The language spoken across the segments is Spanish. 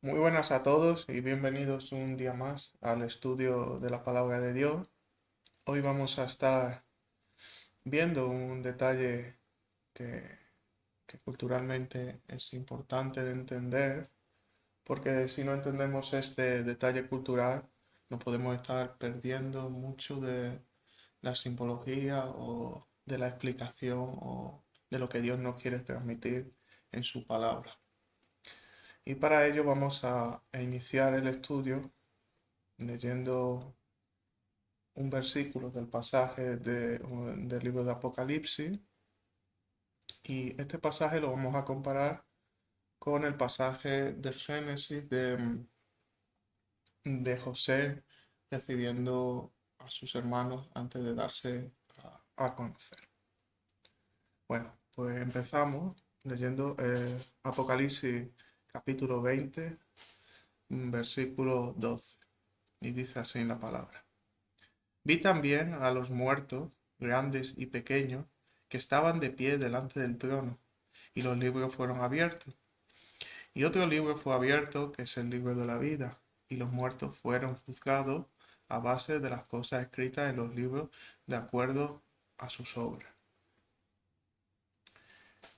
Muy buenas a todos y bienvenidos un día más al estudio de la palabra de Dios. Hoy vamos a estar viendo un detalle que, que culturalmente es importante de entender, porque si no entendemos este detalle cultural, no podemos estar perdiendo mucho de la simbología o de la explicación o de lo que Dios nos quiere transmitir en su palabra. Y para ello vamos a iniciar el estudio leyendo un versículo del pasaje del libro de Apocalipsis, y este pasaje lo vamos a comparar con el pasaje de Génesis de José recibiendo a sus hermanos antes de darse a conocer. Bueno, pues empezamos leyendo Apocalipsis capítulo 20, versículo 12, y dice así en la palabra. Vi también a los muertos, grandes y pequeños, que estaban de pie delante del trono, y los libros fueron abiertos. Y otro libro fue abierto, que es el libro de la vida, y los muertos fueron juzgados a base de las cosas escritas en los libros de acuerdo a sus obras.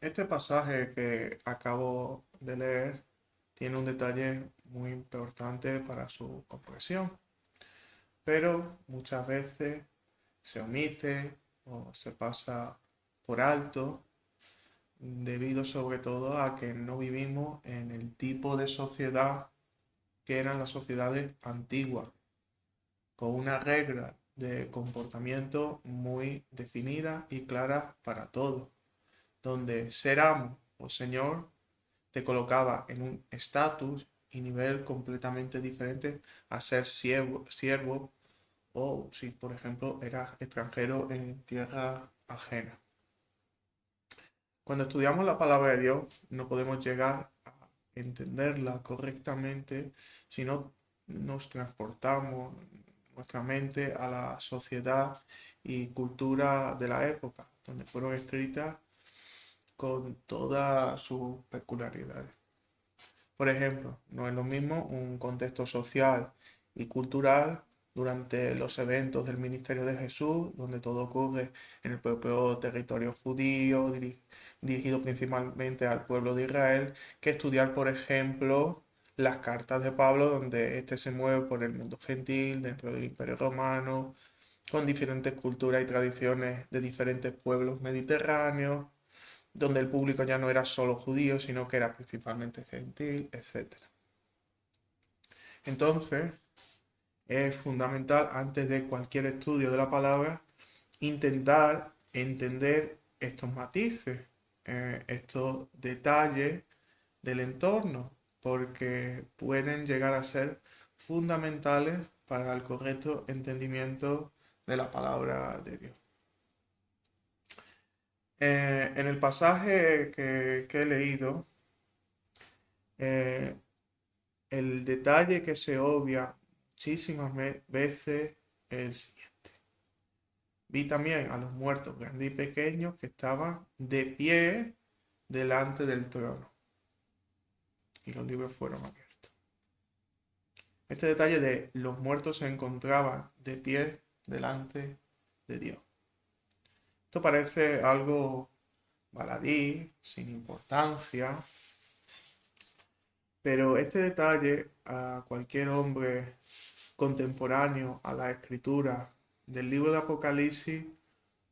Este pasaje que acabo de leer tiene un detalle muy importante para su comprensión, pero muchas veces se omite o se pasa por alto debido sobre todo a que no vivimos en el tipo de sociedad que eran las sociedades antiguas, con una regla de comportamiento muy definida y clara para todos, donde ser amo o señor te colocaba en un estatus y nivel completamente diferente a ser siervo o si por ejemplo eras extranjero en tierra ajena. Cuando estudiamos la palabra de Dios, no podemos llegar a entenderla correctamente si no nos transportamos nuestra mente a la sociedad y cultura de la época, donde fueron escritas con todas sus peculiaridades. Por ejemplo, no es lo mismo un contexto social y cultural durante los eventos del ministerio de Jesús, donde todo ocurre en el propio territorio judío, dirigido principalmente al pueblo de Israel, que estudiar, por ejemplo, las cartas de Pablo, donde éste se mueve por el mundo gentil, dentro del Imperio Romano, con diferentes culturas y tradiciones de diferentes pueblos mediterráneos, donde el público ya no era solo judío, sino que era principalmente gentil, etcétera. Entonces, es fundamental, antes de cualquier estudio de la palabra, intentar entender estos matices, estos detalles del entorno, porque pueden llegar a ser fundamentales para el correcto entendimiento de la palabra de Dios. En el pasaje que he leído, eh, el detalle que se obvia muchísimas veces es el siguiente. Vi también a los muertos grandes y pequeños que estaban de pie delante del trono, y los libros fueron abiertos. Este detalle de los muertos se encontraban de pie delante de Dios. Esto parece algo baladí, sin importancia, pero este detalle a cualquier hombre contemporáneo a la escritura del libro de Apocalipsis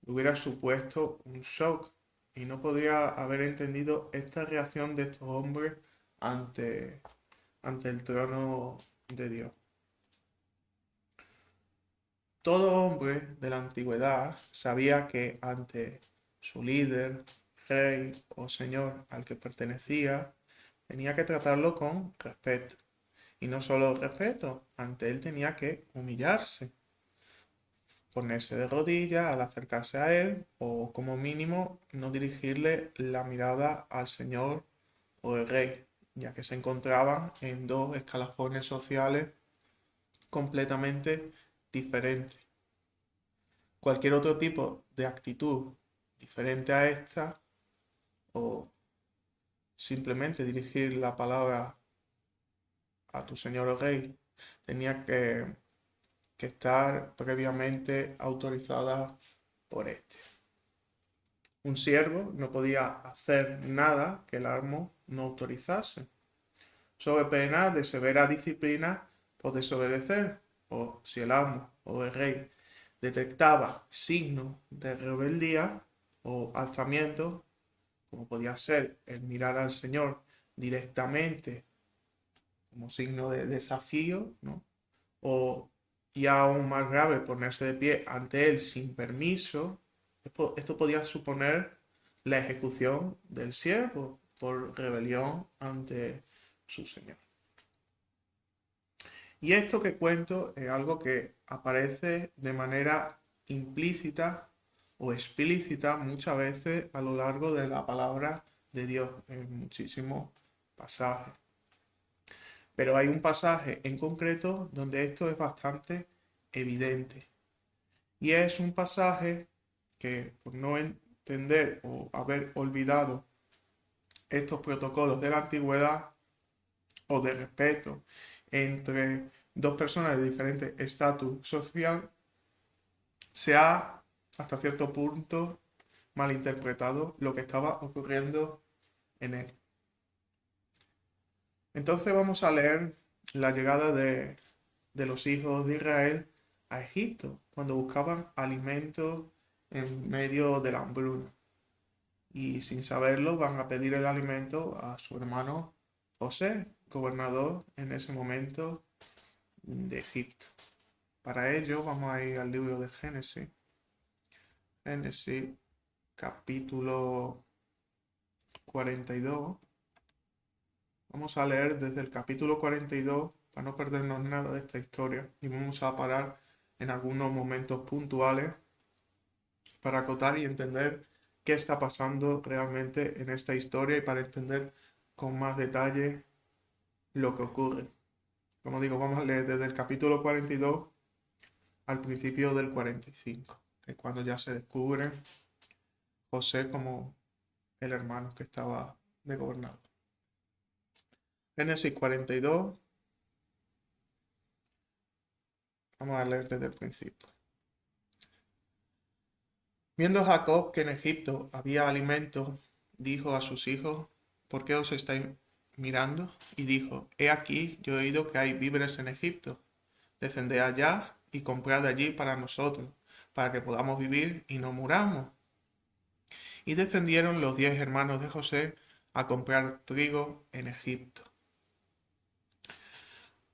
hubiera supuesto un shock, y no podría haber entendido esta reacción de estos hombres ante, ante el trono de Dios. Todo hombre de la antigüedad sabía que ante su líder, rey o señor al que pertenecía, tenía que tratarlo con respeto. Y no solo respeto, ante él tenía que humillarse, ponerse de rodillas al acercarse a él, o como mínimo no dirigirle la mirada al señor o el rey, ya que se encontraban en dos escalafones sociales completamente diferentes. Cualquier otro tipo de actitud diferente a esta, o simplemente dirigir la palabra a tu señor o rey, tenía que estar previamente autorizada por este. Un siervo no podía hacer nada que el amo no autorizase, sobre pena de severa disciplina por desobedecer, o si el amo o el rey detectaba signos de rebeldía o alzamiento, como podía ser el mirar al Señor directamente como signo de desafío, ¿no? O ya aún más grave, ponerse de pie ante él sin permiso, esto podía suponer la ejecución del siervo por rebelión ante su Señor. Y esto que cuento es algo que aparece de manera implícita o explícita muchas veces a lo largo de la palabra de Dios en muchísimos pasajes. Pero hay un pasaje en concreto donde esto es bastante evidente. Y es un pasaje que por no entender o haber olvidado estos protocolos de la antigüedad o de respeto entre dos personas de diferente estatus social, se ha hasta cierto punto malinterpretado lo que estaba ocurriendo en él. Entonces vamos a leer la llegada de los hijos de Israel a Egipto, cuando buscaban alimento en medio de la hambruna. Y sin saberlo van a pedir el alimento a su hermano José, gobernador en ese momento de Egipto. Para ello vamos a ir al libro de Génesis. Génesis capítulo 42. Vamos a leer desde el capítulo 42 para no perdernos nada de esta historia y vamos a parar en algunos momentos puntuales para acotar y entender qué está pasando realmente en esta historia y para entender con más detalle lo que ocurre. Como digo, vamos a leer desde el capítulo 42 al principio del 45, que es cuando ya se descubre José como el hermano que estaba de gobernador. Génesis 42, vamos a leer desde el principio. Viendo Jacob que en Egipto había alimento, dijo a sus hijos, ¿por qué os estáis mirando? Y dijo, he aquí, yo he oído que hay víveres en Egipto. Descended allá y comprad allí para nosotros, para que podamos vivir y no muramos. Y descendieron los 10 hermanos de José a comprar trigo en Egipto.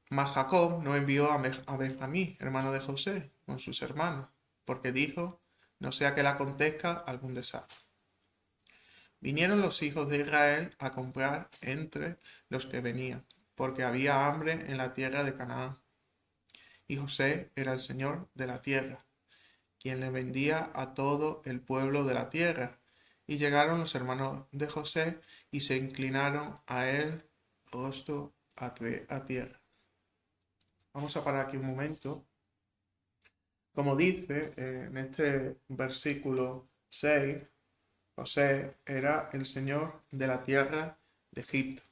Mas Jacob no envió a Benjamín, hermano de José, con sus hermanos, porque dijo, no sea que le acontezca algún desastre. Vinieron los hijos de Israel a comprar entre los que venían, porque había hambre en la tierra de Canaán. Y José era el señor de la tierra, quien le vendía a todo el pueblo de la tierra. Y llegaron los hermanos de José y se inclinaron a él rostro a tierra. Vamos a parar aquí un momento. Como dice en este versículo 6, José era el señor de la tierra de Egipto.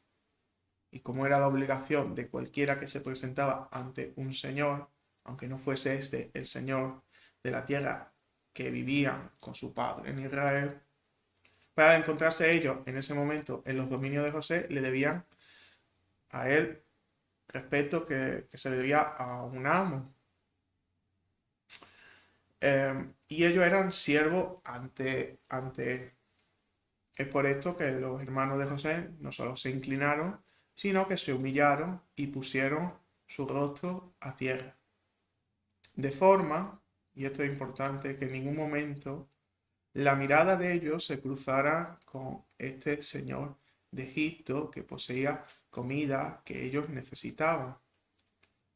Y como era la obligación de cualquiera que se presentaba ante un señor, aunque no fuese este el señor de la tierra que vivían con su padre en Israel, para encontrarse ellos en ese momento en los dominios de José, le debían a él respeto que se le debía a un amo. Y ellos eran siervos ante él. Es por esto que los hermanos de José no solo se inclinaron, sino que se humillaron y pusieron su rostro a tierra. De forma, y esto es importante, que en ningún momento la mirada de ellos se cruzara con este señor de Egipto que poseía comida que ellos necesitaban,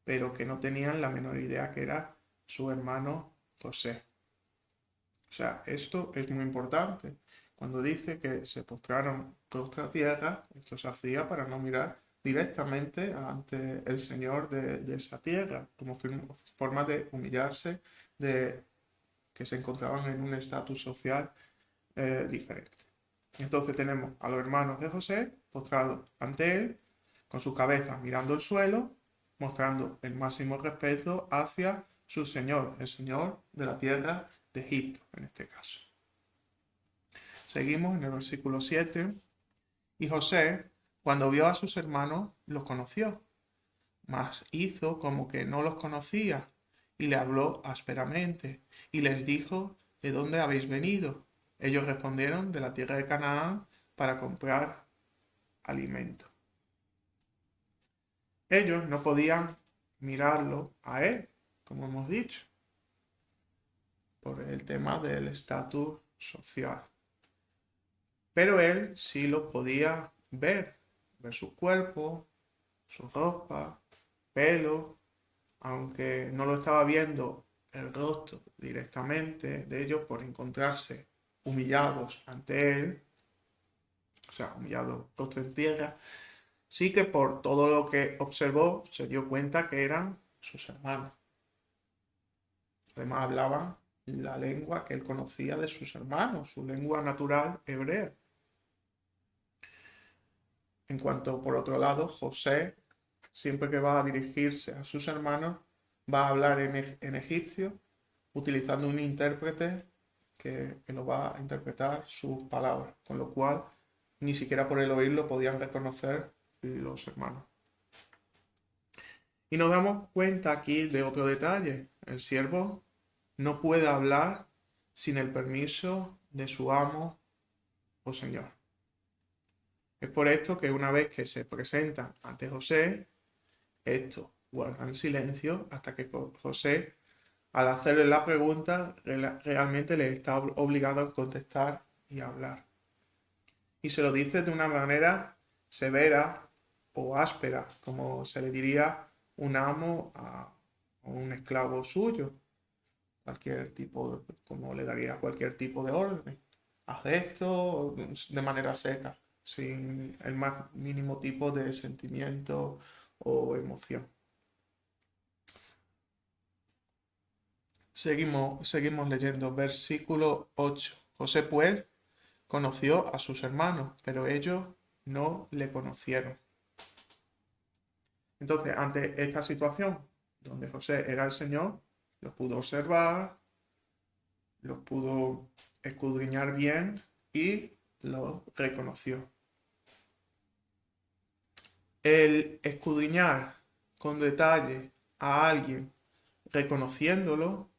pero que no tenían la menor idea que era su hermano José. O sea, esto es muy importante. Cuando dice que se postraron rostro a tierra, esto se hacía para no mirar directamente ante el Señor de esa tierra, como forma de humillarse, de que se encontraban en un estatus social diferente. Entonces tenemos a los hermanos de José postrados ante él, con su cabeza mirando el suelo, mostrando el máximo respeto hacia su señor, el señor de la tierra de Egipto, en este caso. Seguimos en el versículo 7. Y José, cuando vio a sus hermanos, los conoció, mas hizo como que no los conocía, y le habló ásperamente, y les dijo, ¿de dónde habéis venido? Ellos respondieron, de la tierra de Canaán, para comprar alimento. Ellos no podían mirarlo a él, como hemos dicho, por el tema del estatus social. Pero él sí lo podía ver su cuerpo, su ropa, pelo, aunque no lo estaba viendo el rostro directamente de ellos por encontrarse humillados ante él, o sea, humillados rostro en tierra, sí que por todo lo que observó se dio cuenta que eran sus hermanos. Además hablaban la lengua que él conocía de sus hermanos, su lengua natural hebrea. En cuanto, por otro lado, José, siempre que va a dirigirse a sus hermanos, va a hablar en egipcio, utilizando un intérprete que lo va a interpretar sus palabras, con lo cual ni siquiera por el oírlo podían reconocer los hermanos. Y nos damos cuenta aquí de otro detalle. El siervo no puede hablar sin el permiso de su amo o señor. Es por esto que una vez que se presentan ante José, estos guardan silencio hasta que José, al hacerle la pregunta, realmente le está obligado a contestar y a hablar. Y se lo dice de una manera severa o áspera, como se le diría un amo a un esclavo suyo, como le daría cualquier tipo de orden. Haz esto de manera seca, sin el más mínimo tipo de sentimiento o emoción. Seguimos leyendo, versículo 8. José pues conoció a sus hermanos, pero ellos no le conocieron. Entonces, ante esta situación, donde José era el Señor, los pudo observar, los pudo escudriñar bien y los reconoció. El escudriñar con detalle a alguien reconociéndolo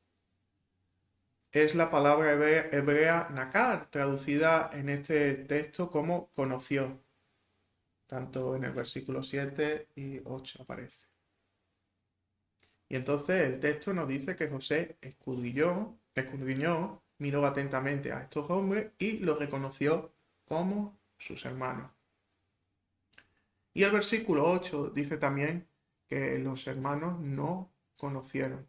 es la palabra hebrea nakar, traducida en este texto como conoció. Tanto en el versículo 7 y 8 aparece. Y entonces el texto nos dice que José escudriñó, miró atentamente a estos hombres y los reconoció como sus hermanos. Y el versículo 8 dice también que los hermanos no conocieron.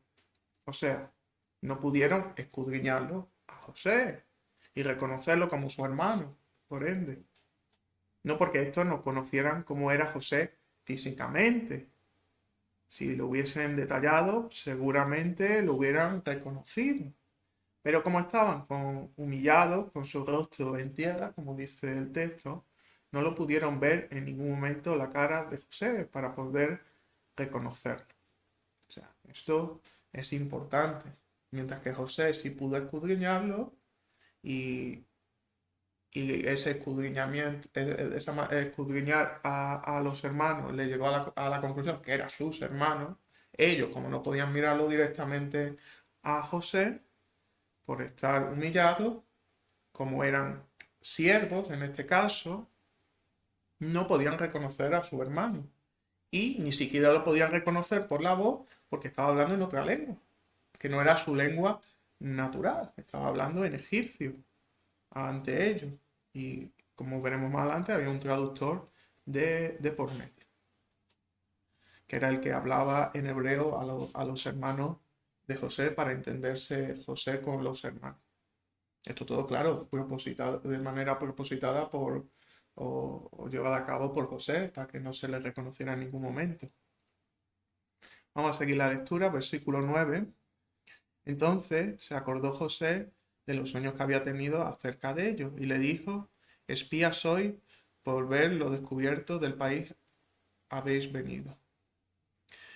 O sea, no pudieron escudriñarlo a José y reconocerlo como su hermano, por ende. No porque estos no conocieran cómo era José físicamente. Si lo hubiesen detallado, seguramente lo hubieran reconocido. Pero como estaban humillados, con su rostro en tierra, como dice el texto, no lo pudieron ver en ningún momento la cara de José para poder reconocerlo. O sea, esto es importante. Mientras que José sí pudo escudriñarlo y, ese escudriñamiento, escudriñar a los hermanos le llegó a la conclusión que eran sus hermanos. Ellos, como no podían mirarlo directamente a José, por estar humillados, como eran siervos en este caso, no podían reconocer a su hermano. Y ni siquiera lo podían reconocer por la voz porque estaba hablando en otra lengua, que no era su lengua natural, estaba hablando en egipcio ante ellos. Y como veremos más adelante, había un traductor de por medio, que era el que hablaba en hebreo a los hermanos de José para entenderse José con los hermanos. Esto todo, claro, de manera propositada o llevada a cabo por José, para que no se le reconociera en ningún momento. Vamos a seguir la lectura, versículo 9. Entonces se acordó José de los sueños que había tenido acerca de ellos y le dijo, espía soy por ver lo descubierto del país habéis venido?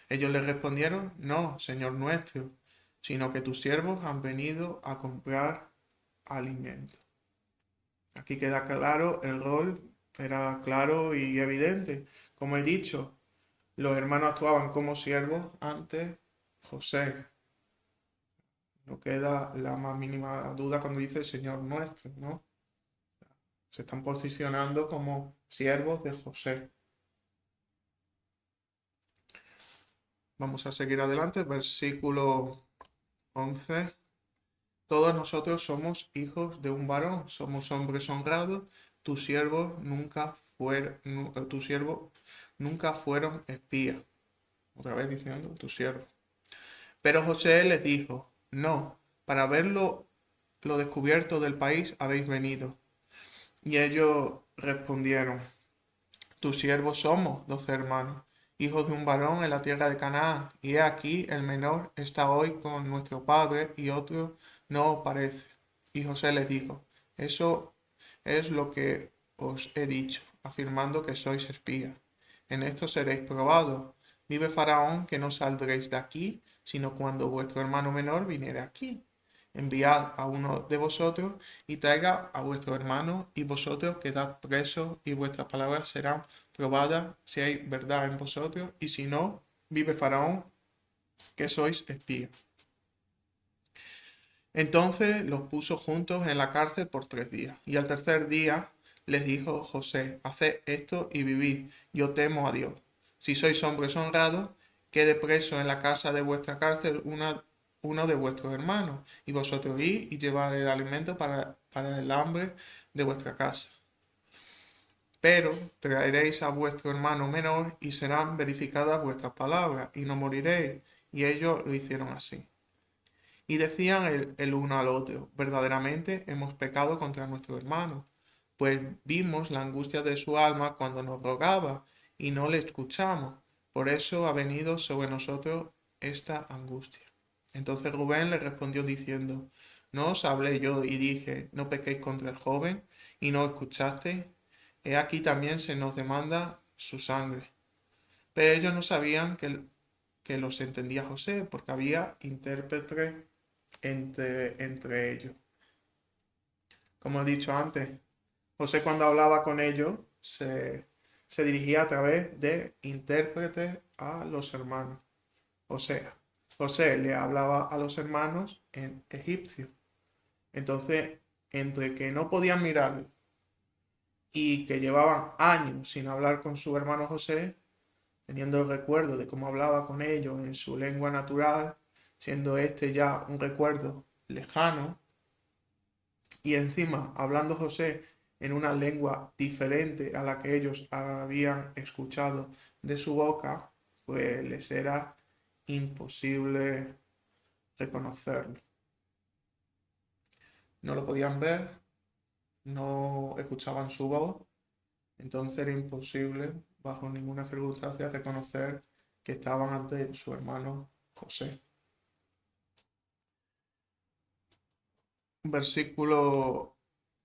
Ellos le respondieron, no, Señor nuestro, sino que tus siervos han venido a comprar alimento. Aquí queda claro, el rol era claro y evidente. Como he dicho, los hermanos actuaban como siervos ante José. No queda la más mínima duda cuando dice Señor nuestro, ¿no? Se están posicionando como siervos de José. Vamos a seguir adelante, versículo 11. Todos nosotros somos hijos de un varón, somos hombres honrados, tus siervos nunca fueron espías. Otra vez diciendo, tus siervos. Pero José les dijo, no, para verlo lo descubierto del país habéis venido. Y ellos respondieron, tus siervos somos 12 hermanos, hijos de un varón en la tierra de Canaán, y he aquí el menor está hoy con nuestro padre y otro no os parece. Y José les dijo, eso es lo que os he dicho, afirmando que sois espías. En esto seréis probados. Vive Faraón que no saldréis de aquí, sino cuando vuestro hermano menor viniere aquí. Enviad a uno de vosotros y traiga a vuestro hermano, y vosotros quedad presos, y vuestras palabras serán probadas si hay verdad en vosotros, y si no, vive Faraón, que sois espías. Entonces los puso juntos en la cárcel por 3 días, y al tercer día les dijo José, haced esto y vivid, yo temo a Dios. Si sois hombres honrados, quede preso en la casa de vuestra cárcel uno de vuestros hermanos, y vosotros id y llevad el alimento para el hambre de vuestra casa. Pero traeréis a vuestro hermano menor y serán verificadas vuestras palabras, y no moriréis. Y ellos lo hicieron así. Y decían el uno al otro, verdaderamente hemos pecado contra nuestro hermano, pues vimos la angustia de su alma cuando nos rogaba y no le escuchamos. Por eso ha venido sobre nosotros esta angustia. Entonces Rubén le respondió diciendo, ¿no os hablé yo y dije, no pequéis contra el joven y no escuchasteis? He aquí también se nos demanda su sangre. Pero ellos no sabían que los entendía José, porque había intérprete entre ellos. Como he dicho antes, José cuando hablaba con ellos se dirigía a través de intérpretes a los hermanos. O sea, José le hablaba a los hermanos en egipcio. Entonces, entre que no podían mirarlo y que llevaban años sin hablar con su hermano José, teniendo el recuerdo de cómo hablaba con ellos en su lengua natural, siendo este ya un recuerdo lejano, y encima hablando José en una lengua diferente a la que ellos habían escuchado de su boca, pues les era imposible reconocerlo. No lo podían ver, no escuchaban su voz, entonces era imposible bajo ninguna circunstancia reconocer que estaban ante su hermano José. Versículo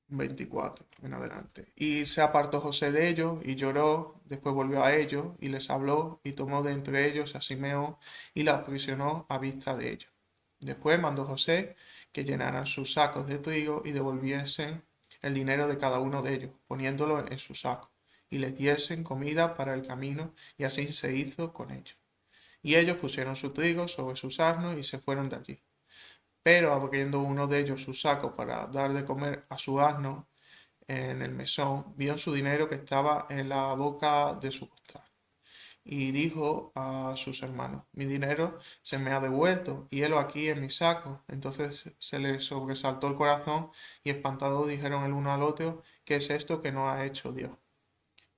24 en adelante. Y se apartó José de ellos y lloró, después volvió a ellos y les habló y tomó de entre ellos a Simeón y la aprisionó a vista de ellos. Después mandó José que llenaran sus sacos de trigo y devolviesen el dinero de cada uno de ellos, poniéndolo en su saco, y les diesen comida para el camino, y así se hizo con ellos. Y ellos pusieron su trigo sobre sus asnos y se fueron de allí. Pero abriendo uno de ellos su saco para dar de comer a su asno en el mesón, vio su dinero que estaba en la boca de su costal. Y dijo a sus hermanos, mi dinero se me ha devuelto, y helo aquí en mi saco. Entonces se les sobresaltó el corazón, y espantados dijeron el uno al otro, ¿qué es esto que nos ha hecho Dios?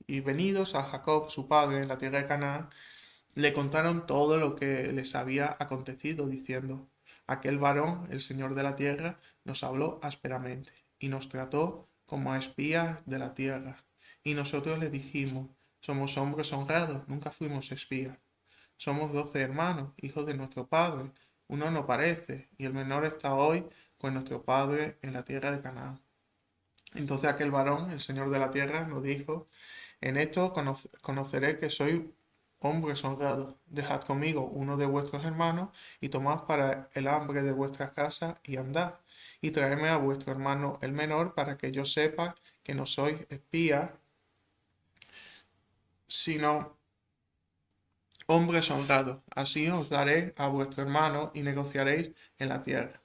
Y venidos a Jacob, su padre, en la tierra de Canaán, le contaron todo lo que les había acontecido, diciendo, aquel varón, el Señor de la tierra, nos habló ásperamente, y nos trató como a espías de la tierra. Y nosotros le dijimos, somos hombres honrados, nunca fuimos espías. Somos 12 hermanos, hijos de nuestro padre. Uno no parece, y el menor está hoy con nuestro padre en la tierra de Canaán. Entonces aquel varón, el Señor de la tierra, nos dijo, en esto conoceré que soy hombres honrados, dejad conmigo uno de vuestros hermanos, y tomad para el hambre de vuestras casas, y andad, y traedme a vuestro hermano el menor, para que yo sepa que no sois espías, sino hombres honrados. Así os daré a vuestro hermano, y negociaréis en la tierra.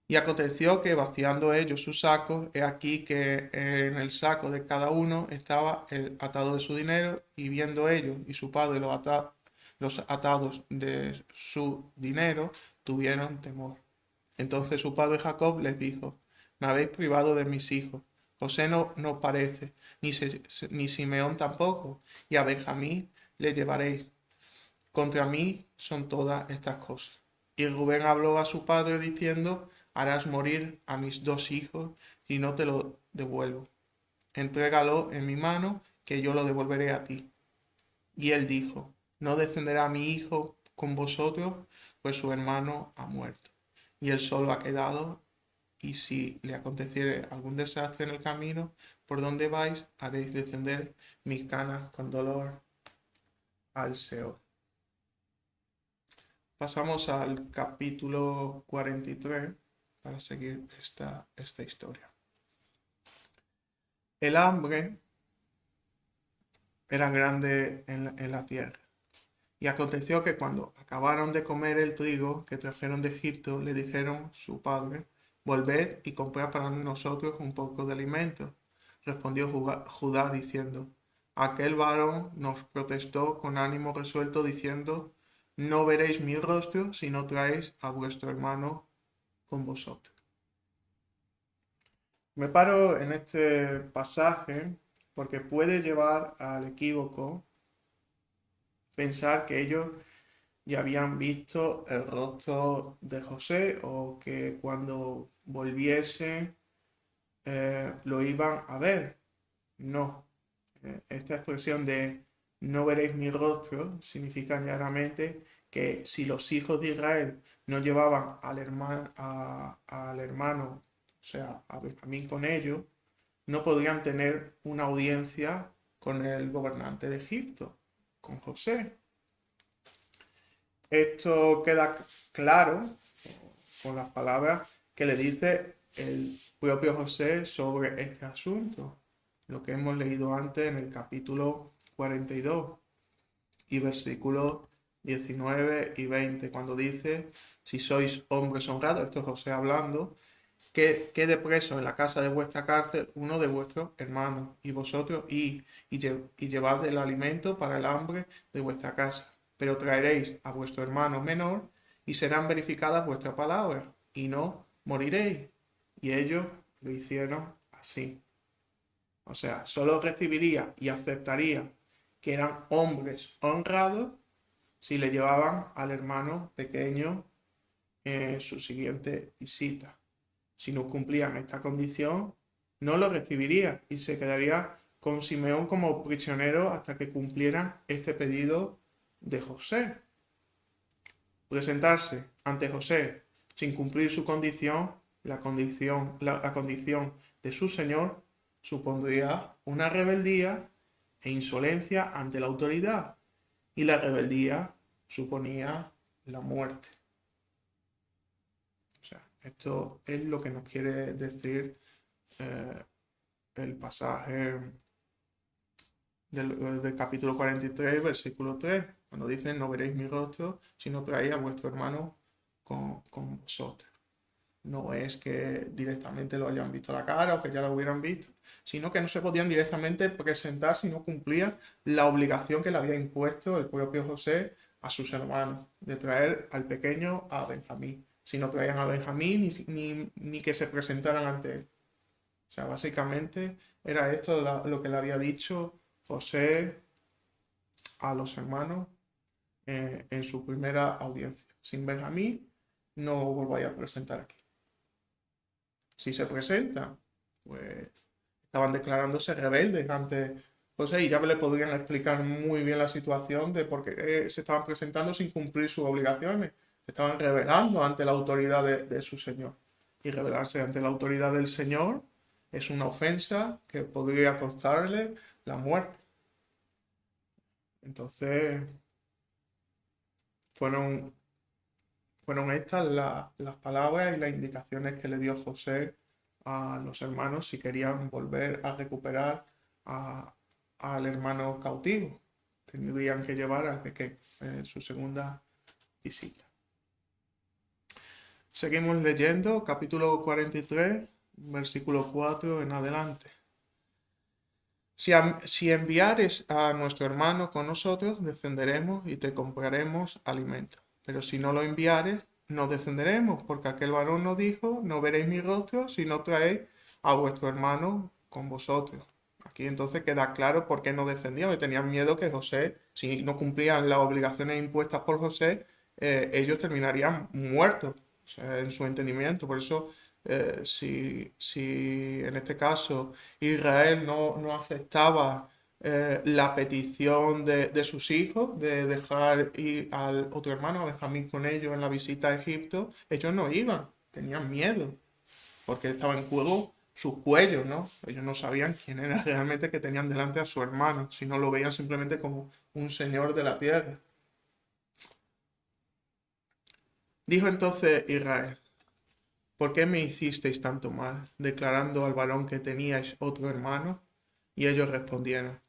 Y aconteció que vaciando ellos sus sacos, he aquí que en el saco de cada uno estaba el atado de su dinero, y viendo ellos y su padre los atados de su dinero, tuvieron temor. Entonces su padre Jacob les dijo: Me habéis privado de mis hijos. José no parece, ni Simeón tampoco, y a Benjamín le llevaréis. Contra mí son todas estas cosas. Y Rubén habló a su padre diciendo: Harás morir a mis dos hijos y no te lo devuelvo. Entrégalo en mi mano, que yo lo devolveré a ti. Y él dijo: No descenderá mi hijo con vosotros, pues su hermano ha muerto, y él solo ha quedado. Y si le aconteciere algún desastre en el camino por donde vais, haréis descender mis canas con dolor al Seol. Pasamos al capítulo 43 para seguir esta historia. El hambre era grande en la tierra. Y aconteció que cuando acabaron de comer el trigo que trajeron de Egipto, le dijeron su padre: Volved y comprad para nosotros un poco de alimento. Respondió Judá diciendo: Aquel varón nos protestó con ánimo resuelto, diciendo: No veréis mi rostro si no traéis a vuestro hermano con vosotros. Me paro en este pasaje porque puede llevar al equívoco pensar que ellos ya habían visto el rostro de José, o que cuando volviese lo iban a ver. No. Esta expresión de no veréis mi rostro significa claramente que si los hijos de Israel no llevaban al hermano, o sea, a Benjamín con ellos, no podrían tener una audiencia con el gobernante de Egipto, con José. Esto queda claro con las palabras que le dice el propio José sobre este asunto, lo que hemos leído antes en el capítulo 42 y versículos 19 y 20, cuando dice: Si sois hombres honrados, esto es José hablando, que quede preso en la casa de vuestra cárcel uno de vuestros hermanos, y vosotros y llevad el alimento para el hambre de vuestra casa, pero traeréis a vuestro hermano menor, y serán verificadas vuestras palabras, y no moriréis. Y ellos lo hicieron así. O sea, solo recibiría y aceptaría que eran hombres honrados si le llevaban al hermano pequeño en su siguiente visita. Si no cumplían esta condición, no lo recibiría y se quedaría con Simeón como prisionero hasta que cumplieran este pedido de José. Presentarse ante José sin cumplir su condición, la condición de su señor, supondría una rebeldía e insolencia ante la autoridad, y la rebeldía suponía la muerte. O sea, esto es lo que nos quiere decir el pasaje del capítulo 43, versículo 3, cuando dice: No veréis mi rostro si no traéis a vuestro hermano con vosotros. No es que directamente lo hayan visto a la cara o que ya lo hubieran visto, sino que no se podían directamente presentar si no cumplían la obligación que le había impuesto el propio José a sus hermanos, de traer al pequeño a Benjamín. Si no traían a Benjamín, ni que se presentaran ante él. O sea, básicamente era esto lo que le había dicho José a los hermanos en su primera audiencia. Sin Benjamín, no os volváis a presentar aquí. Si se presentan, pues estaban declarándose rebeldes ante José, y ya le podrían explicar muy bien la situación de por qué se estaban presentando sin cumplir sus obligaciones. Se estaban rebelando ante la autoridad de su Señor. Y rebelarse ante la autoridad del Señor es una ofensa que podría costarle la muerte. Entonces fueron, fueron estas las palabras y las indicaciones que le dio José a los hermanos si querían volver a recuperar a- al hermano cautivo. Tendrían que llevar al pequeño en su segunda visita. Seguimos leyendo, capítulo 43, versículo 4 en adelante. Si enviares a nuestro hermano con nosotros, descenderemos y te compraremos alimento. Pero si no lo enviares, no descenderemos, porque aquel varón nos dijo, no veréis mi rostro si no traéis a vuestro hermano con vosotros. Aquí entonces queda claro por qué no descendían, y tenían miedo que José, si no cumplían las obligaciones impuestas por José, ellos terminarían muertos, o sea, en su entendimiento. Por eso, si en este caso Israel no aceptaba la petición de sus hijos de dejar ir al otro hermano, a Benjamín, con ellos en la visita a Egipto, ellos no iban, tenían miedo, porque estaba en juego su cuello, ¿no? Ellos no sabían quién era realmente que tenían delante a su hermano, sino lo veían simplemente como un señor de la tierra. Dijo entonces Israel, ¿por qué me hicisteis tanto mal, declarando al varón que teníais otro hermano? Y ellos respondieron,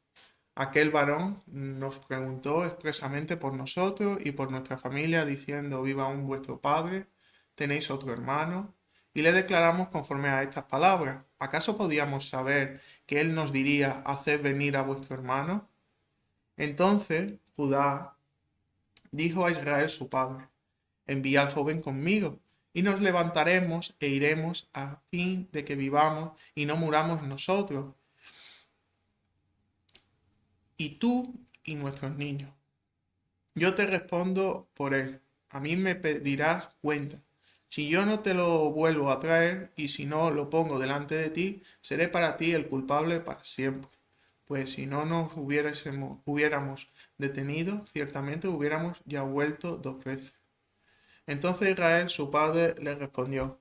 aquel varón nos preguntó expresamente por nosotros y por nuestra familia, diciendo, viva aún vuestro padre, tenéis otro hermano. Y le declaramos conforme a estas palabras. ¿Acaso podíamos saber que él nos diría, haced venir a vuestro hermano? Entonces Judá dijo a Israel su padre, envía al joven conmigo, y nos levantaremos e iremos a fin de que vivamos y no muramos nosotros, y tú y nuestros niños. Yo te respondo por él. A mí me pedirás cuenta. Si yo no te lo vuelvo a traer y si no lo pongo delante de ti, seré para ti el culpable para siempre. Pues si no nos hubiéramos detenido, ciertamente hubiéramos ya vuelto 2 veces. Entonces Israel, su padre, le respondió,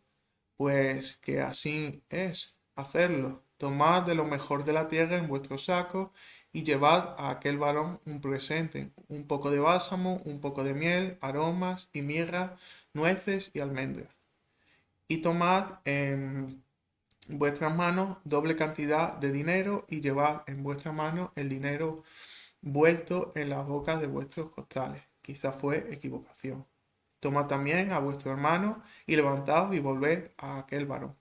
pues que así es, hacerlo. Tomad de lo mejor de la tierra en vuestro saco y llevad a aquel varón un presente, un poco de bálsamo, un poco de miel, aromas y mirra, nueces y almendras. Y tomad en vuestras manos doble cantidad de dinero y llevad en vuestras manos el dinero vuelto en las bocas de vuestros costales. Quizá fue equivocación. Tomad también a vuestro hermano y levantaos y volved a aquel varón.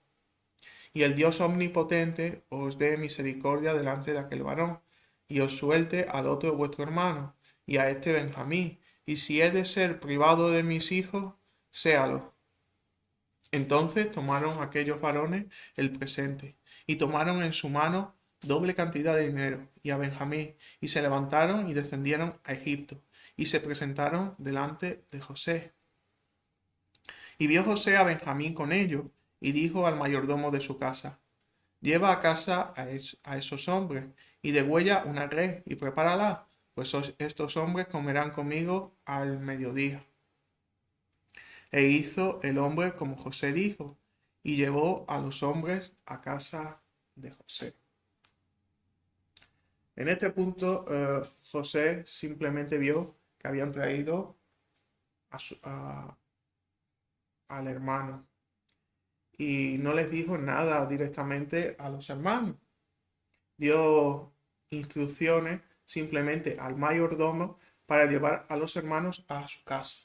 Y el Dios omnipotente os dé misericordia delante de aquel varón, y os suelte al otro vuestro hermano, y a este Benjamín, y si he de ser privado de mis hijos, séalo. Entonces tomaron aquellos varones el presente, y tomaron en su mano doble cantidad de dinero, y a Benjamín, y se levantaron y descendieron a Egipto, y se presentaron delante de José. Y vio José a Benjamín con ellos, y dijo al mayordomo de su casa, lleva a casa a esos hombres, y degüella una res, y prepárala, pues estos hombres comerán conmigo al mediodía. E hizo el hombre como José dijo, y llevó a los hombres a casa de José. En este punto, José simplemente vio que habían traído al hermano y no les dijo nada directamente a los hermanos. Dio instrucciones simplemente al mayordomo para llevar a los hermanos a su casa.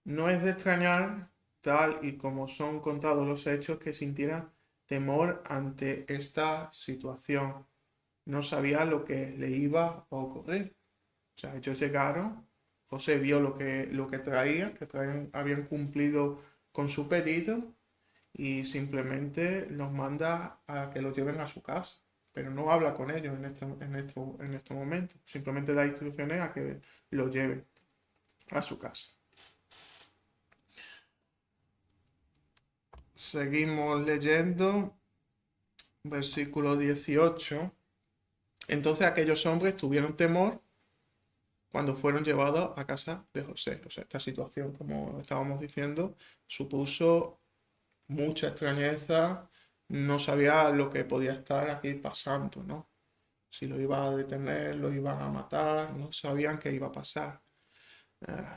No es de extrañar, tal y como son contados los hechos, que sintiera temor ante esta situación. No sabía lo que le iba a ocurrir. O sea, ellos llegaron, José vio lo que traían, habían cumplido con su pedido y simplemente los manda a que los lleven a su casa. Pero no habla con ellos en este momento. Simplemente da instrucciones a que los lleven a su casa. Seguimos leyendo, versículo 18. Entonces aquellos hombres tuvieron temor cuando fueron llevados a casa de José. O sea, esta situación, como estábamos diciendo, supuso mucha extrañeza, no sabía lo que podía estar aquí pasando, ¿no? si lo iba a detener, lo iban a matar, no sabían qué iba a pasar.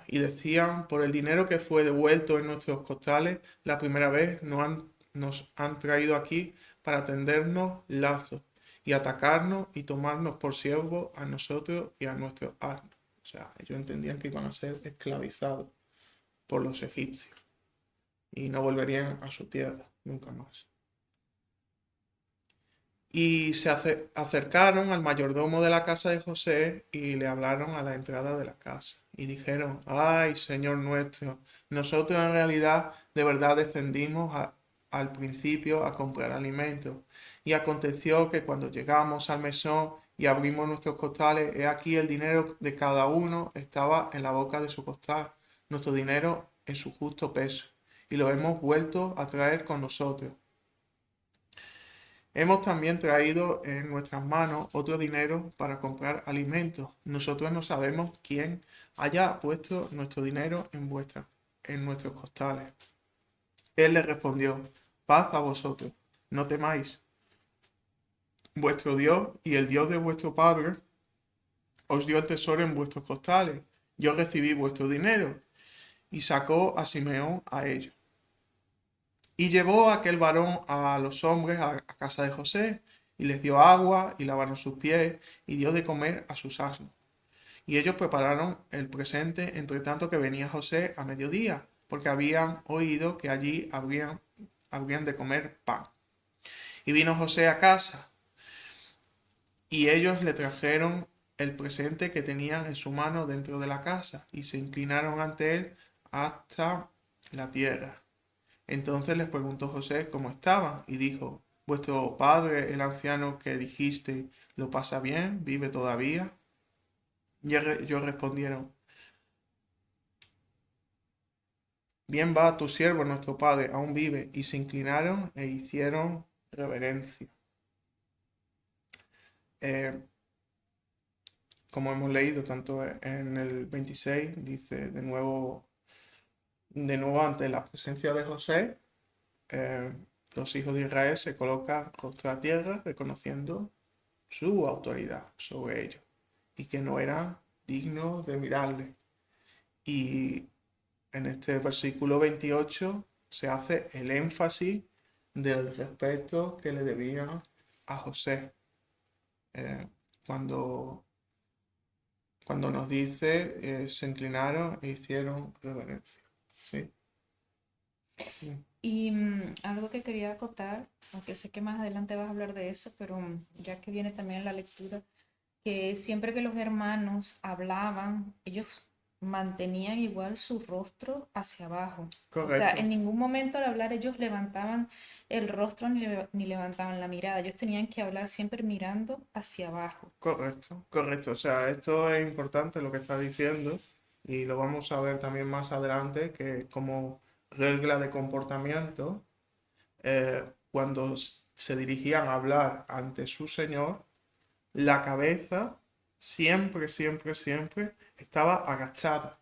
Y decían, por el dinero que fue devuelto en nuestros costales, la primera vez nos han traído aquí para tendernos lazos y atacarnos y tomarnos por siervos a nosotros y a nuestros asnos. O sea, ellos entendían que iban a ser esclavizados por los egipcios y no volverían a su tierra nunca más. Y se acercaron al mayordomo de la casa de José y le hablaron a la entrada de la casa. Y dijeron, ay, Señor nuestro, nosotros en realidad de verdad descendimos al principio a comprar alimentos. Y aconteció que cuando llegamos al mesón y abrimos nuestros costales, he aquí el dinero de cada uno estaba en la boca de su costal, nuestro dinero en su justo peso. Y lo hemos vuelto a traer con nosotros. Hemos también traído en nuestras manos otro dinero para comprar alimentos. Nosotros no sabemos quién haya puesto nuestro dinero en nuestros costales. Él le respondió, paz a vosotros, no temáis. Vuestro Dios y el Dios de vuestro Padre os dio el tesoro en vuestros costales. Yo recibí vuestro dinero. Y sacó a Simeón a ellos. Y llevó aquel varón a los hombres a casa de José, y les dio agua, y lavaron sus pies, y dio de comer a sus asnos. Y ellos prepararon el presente, entre tanto que venía José a mediodía, porque habían oído que allí habrían de comer pan. Y vino José a casa, y ellos le trajeron el presente que tenían en su mano dentro de la casa, y se inclinaron ante él hasta la tierra. Entonces les preguntó José cómo estaban y dijo, ¿vuestro padre, el anciano que dijiste, lo pasa bien? ¿Vive todavía? Y ellos respondieron, bien va tu siervo, nuestro padre, aún vive. Y se inclinaron e hicieron reverencia. Eh, como hemos leído tanto en el 26, dice de nuevo ante la presencia de José, eh, los hijos de Israel se colocan rostro a tierra reconociendo su autoridad sobre ellos y que no era digno de mirarle. Y en este versículo 28 se hace el énfasis del respeto que le debían a José. Eh, cuando, cuando nos dice, se inclinaron e hicieron reverencia. ¿Sí? Y algo que quería acotar, aunque sé que más adelante vas a hablar de eso, pero ya que viene también en la lectura, que siempre que los hermanos hablaban, ellos mantenían igual su rostro hacia abajo. O sea, Correcto, en ningún momento al hablar ellos levantaban el rostro ni levantaban la mirada. Ellos tenían que hablar siempre mirando hacia abajo. correcto, correcto. O sea, esto es importante lo que está diciendo y lo vamos a ver también más adelante que como regla de comportamiento cuando se dirigían a hablar ante su señor, la cabeza siempre, siempre, siempre estaba agachada.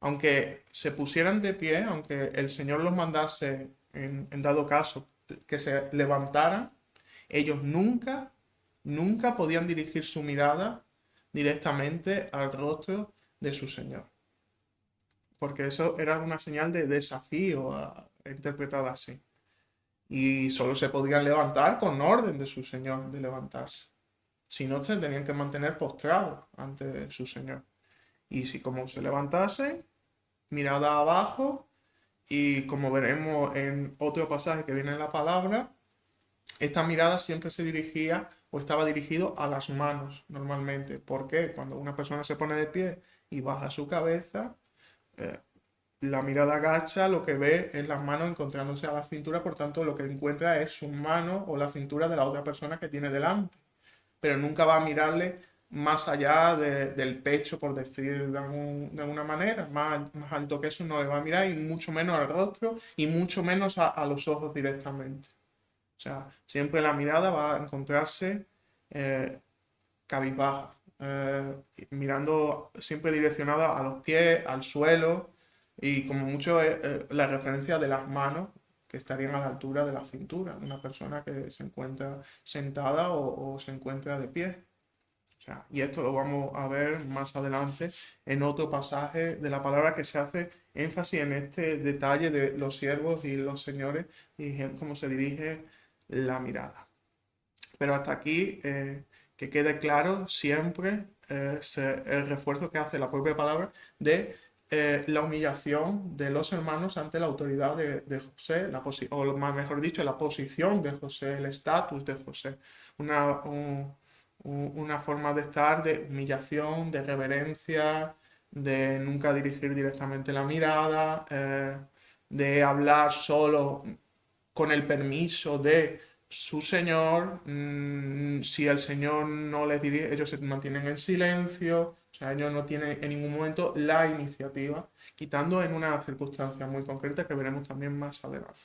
Aunque se pusieran de pie, aunque el señor los mandase, en dado caso, que se levantaran, ellos nunca, nunca podían dirigir su mirada directamente al rostro de su señor. Porque eso era una señal de desafío interpretada así. Y solo se podían levantar con orden de su señor de levantarse. Si no, se tenían que mantener postrados ante su señor. Y si como se levantasen, mirada abajo, y como veremos en otro pasaje que viene en la palabra, esta mirada siempre se dirigía o estaba dirigido a las manos normalmente. ¿Por qué? Cuando una persona se pone de pie y baja su cabeza, eh, la mirada agacha, lo que ve es las manos encontrándose a la cintura, por tanto lo que encuentra es su mano o la cintura de la otra persona que tiene delante. Pero nunca va a mirarle más allá del pecho, por decir de alguna manera, más alto que eso no le va a mirar y mucho menos al rostro y mucho menos a los ojos directamente. O sea, siempre la mirada va a encontrarse eh, cabizbaja, mirando siempre direccionada a los pies, al suelo y como mucho la referencia de las manos que estarían a la altura de la cintura de una persona que se encuentra sentada o se encuentra de pie. O sea, y esto lo vamos a ver más adelante en otro pasaje de la palabra que se hace énfasis en este detalle de los siervos y los señores y cómo se dirige la mirada. Pero hasta aquí, que quede claro siempre el refuerzo que hace la propia palabra de la humillación de los hermanos ante la autoridad de José, o más mejor dicho, la posición de José, el estatus de José. Una, una forma de estar de humillación, de reverencia, de nunca dirigir directamente la mirada, de hablar solo con el permiso de su señor. Si el señor no les dirige, ellos se mantienen en silencio. O sea, ellos no tienen en ningún momento la iniciativa, quitando en una circunstancia muy concreta que veremos también más adelante.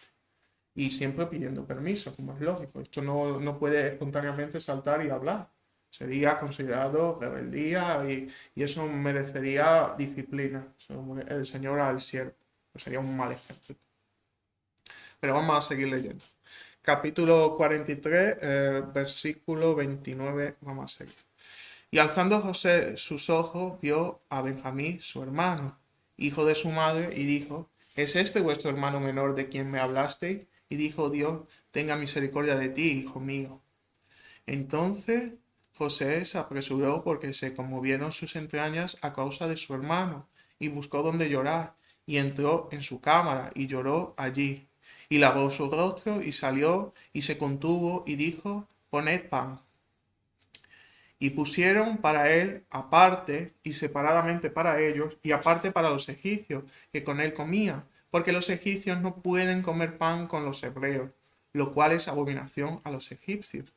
Y siempre pidiendo permiso, como es lógico. Esto no puede espontáneamente saltar y hablar. Sería considerado rebeldía y eso merecería disciplina. El señor al siervo. Sería un mal ejemplo. Pero vamos a seguir leyendo. Capítulo 43, versículo 29, vamos a seguir. Y alzando José sus ojos, vio a Benjamín, su hermano, hijo de su madre, y dijo, ¿es este vuestro hermano menor de quien me hablasteis? Y dijo Dios, tenga misericordia de ti, hijo mío. Entonces José se apresuró porque se conmovieron sus entrañas a causa de su hermano, y buscó donde llorar, y entró en su cámara, y lloró allí. Y lavó su rostro, y salió, y se contuvo, y dijo, poned pan. Y pusieron para él aparte y separadamente para ellos, y aparte para los egipcios, que con él comían, porque los egipcios no pueden comer pan con los hebreos, lo cual es abominación a los egipcios.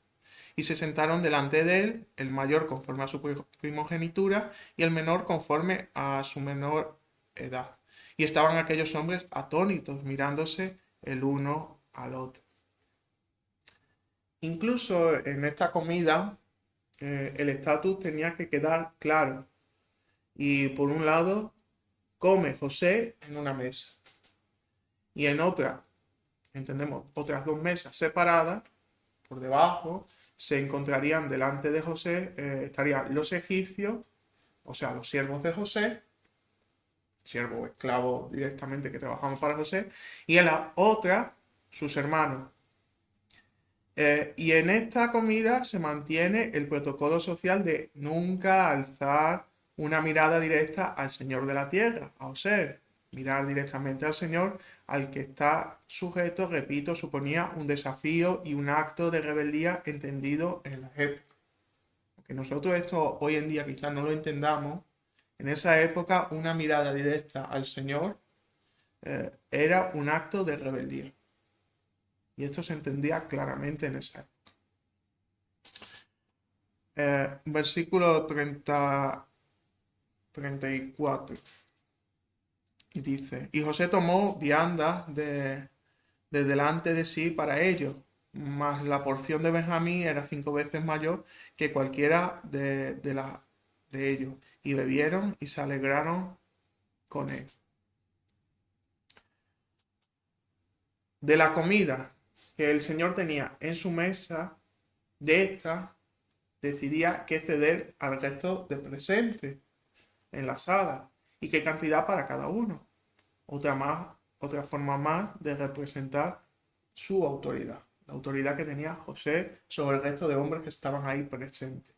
Y se sentaron delante de él, el mayor conforme a su primogenitura, y el menor conforme a su menor edad. Y estaban aquellos hombres atónitos, mirándose el uno al otro. Incluso en esta comida, el estatus tenía que quedar claro. Y por un lado, come José en una mesa. Y en otra, entendemos, otras dos mesas separadas, por debajo, se encontrarían delante de José, estarían los egipcios, o sea, los siervos de José, siervo o esclavo directamente que trabajaban para José, y en la otra, sus hermanos. Y en esta comida se mantiene el protocolo social de nunca alzar una mirada directa al Señor de la tierra, a José, mirar directamente al Señor al que está sujeto, repito, suponía un desafío y un acto de rebeldía entendido en la época. Aunque nosotros esto hoy en día quizás no lo entendamos, en esa época una mirada directa al Señor era un acto de rebeldía. Y esto se entendía claramente en esa época. Versículo 34. Y dice, y José tomó viandas de delante de sí para ellos, mas la porción de Benjamín era 5 veces mayor que cualquiera de ellos. Y bebieron y se alegraron con él. De la comida que el Señor tenía en su mesa, de esta decidía qué ceder al resto de presentes en la sala y qué cantidad para cada uno. Otra forma más de representar su autoridad, la autoridad que tenía José sobre el resto de hombres que estaban ahí presentes.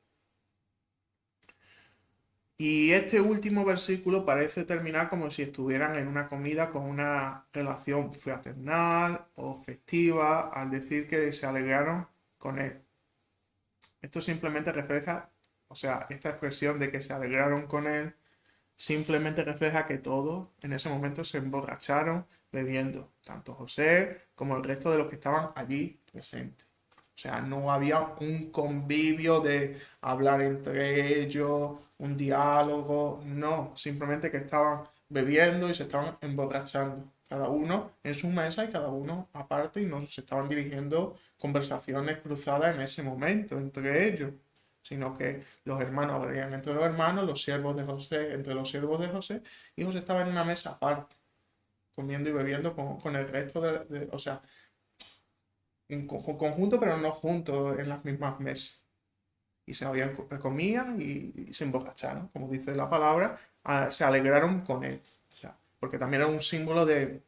Y este último versículo parece terminar como si estuvieran en una comida con una relación fraternal o festiva al decir que se alegraron con él. Esto simplemente refleja, o sea, esta expresión de que se alegraron con él simplemente refleja que todos en ese momento se emborracharon bebiendo, tanto José como el resto de los que estaban allí presentes. O sea, no había un convivio de hablar entre ellos, un diálogo, no, simplemente que estaban bebiendo y se estaban emborrachando, cada uno en su mesa y cada uno aparte y no se estaban dirigiendo conversaciones cruzadas en ese momento entre ellos, sino que los hermanos hablarían entre los hermanos, los siervos de José entre los siervos de José, y José estaba en una mesa aparte, comiendo y bebiendo con el resto o sea, conjunto, pero no juntos en las mismas mesas. Y se habían, comían y se emborracharon, como dice la palabra, se alegraron con él. O sea, porque también era un símbolo de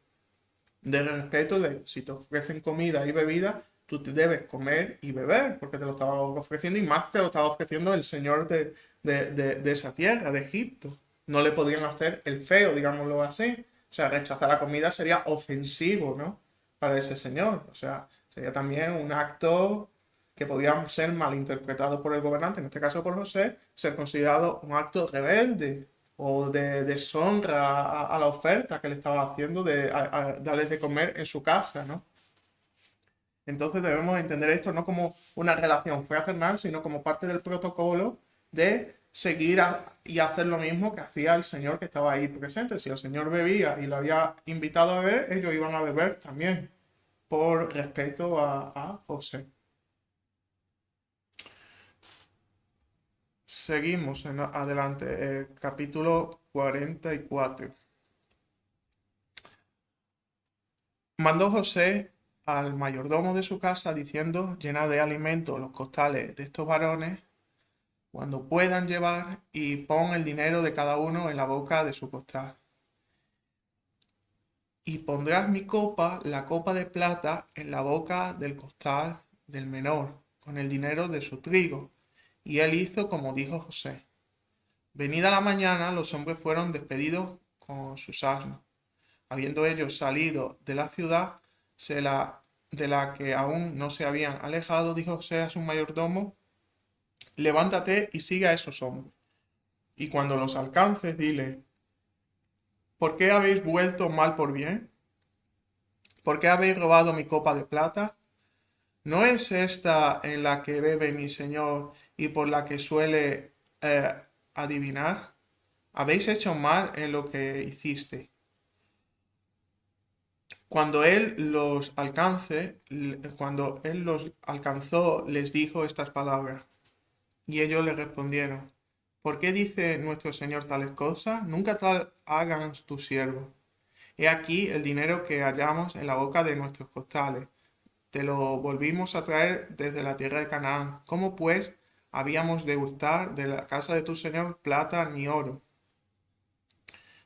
respeto, de si te ofrecen comida y bebida, tú te debes comer y beber, porque te lo estaba ofreciendo y más te lo estaba ofreciendo el señor de esa tierra, de Egipto. No le podían hacer el feo, digámoslo así. O sea, rechazar la comida sería ofensivo, ¿no? Para ese señor. O sea, sería también un acto que podía ser malinterpretado por el gobernante, en este caso por José, ser considerado un acto rebelde o de deshonra a la oferta que le estaba haciendo de darles de comer en su casa, ¿no? Entonces debemos entender esto no como una relación fraternal, sino como parte del protocolo de seguir y hacer lo mismo que hacía el señor que estaba ahí presente. Si el señor bebía y le había invitado a beber, ellos iban a beber también, por respeto a José. Seguimos adelante, capítulo 44. Mandó José al mayordomo de su casa diciendo: llena de alimento los costales de estos varones cuando puedan llevar, y pon el dinero de cada uno en la boca de su costal. Y pondrás mi copa, la copa de plata, en la boca del costal del menor, con el dinero de su trigo. Y él hizo como dijo José. Venida la mañana, los hombres fueron despedidos con sus asnos. Habiendo ellos salido de la ciudad, de la que aún no se habían alejado, dijo José a su mayordomo: levántate y sigue a esos hombres. Y cuando los alcances, dile: ¿por qué habéis vuelto mal por bien? ¿Por qué habéis robado mi copa de plata? ¿No es esta en la que bebe mi señor y por la que suele adivinar? Habéis hecho mal en lo que hiciste. Cuando él los alcanzó, les dijo estas palabras. Y ellos le respondieron: ¿por qué dice nuestro señor tales cosas? Nunca tal hagan tus siervos. He aquí el dinero que hallamos en la boca de nuestros costales. Te lo volvimos a traer desde la tierra de Canaán. ¿Cómo pues habíamos de hurtar de la casa de tu señor plata ni oro?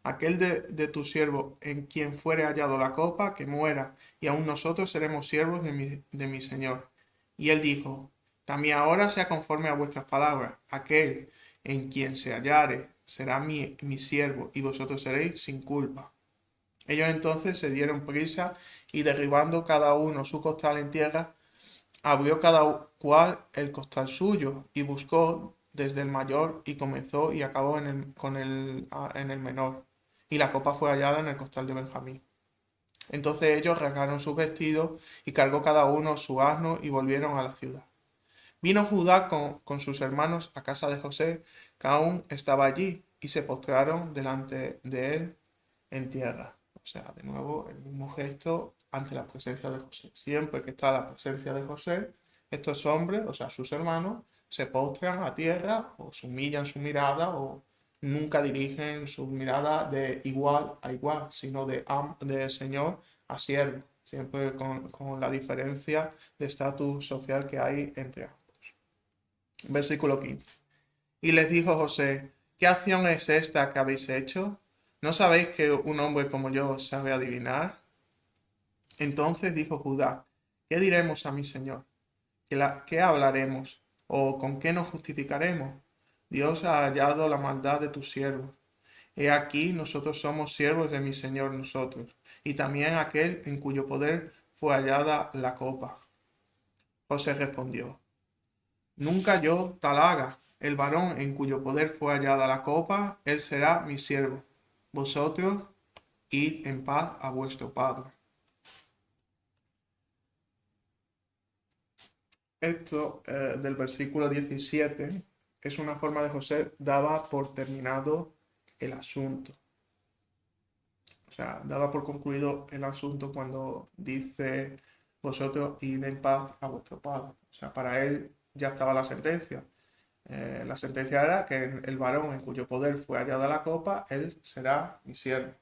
Aquel de tu siervo en quien fuere hallado la copa, que muera, y aun nosotros seremos siervos de mi señor. Y él dijo: también ahora sea conforme a vuestras palabras. Aquel en quien se hallare será mi siervo, y vosotros seréis sin culpa. Ellos entonces se dieron prisa, y derribando cada uno su costal en tierra, abrió cada cual el costal suyo, y buscó desde el mayor, y comenzó y acabó en el menor. Y la copa fue hallada en el costal de Benjamín. Entonces ellos rasgaron sus vestidos, y cargó cada uno su asno, y volvieron a la ciudad. Vino Judá con sus hermanos a casa de José, que aún estaba allí, y se postraron delante de él en tierra. O sea, de nuevo, el mismo gesto ante la presencia de José. Siempre que está la presencia de José, estos hombres, o sea, sus hermanos, se postran a tierra o se humillan su mirada o nunca dirigen su mirada de igual a igual, sino de señor a siervo, siempre con la diferencia de estatus social que hay entre ambos. Versículo 15. Y les dijo José: ¿qué acción es esta que habéis hecho? ¿No sabéis que un hombre como yo sabe adivinar? Entonces dijo Judá: ¿qué diremos a mi señor? ¿Qué hablaremos? ¿O con qué nos justificaremos? Dios ha hallado la maldad de tus siervos. He aquí, nosotros somos siervos de mi señor nosotros, y también aquel en cuyo poder fue hallada la copa. José respondió: nunca yo tal haga. El varón en cuyo poder fue hallada la copa, él será mi siervo. Vosotros id en paz a vuestro padre. Esto del versículo 17 es una forma de José daba por terminado el asunto. O sea, daba por concluido el asunto cuando dice: vosotros id en paz a vuestro padre. O sea, para él ya estaba la sentencia. La sentencia era que el varón en cuyo poder fue hallada la copa, él será mi siervo.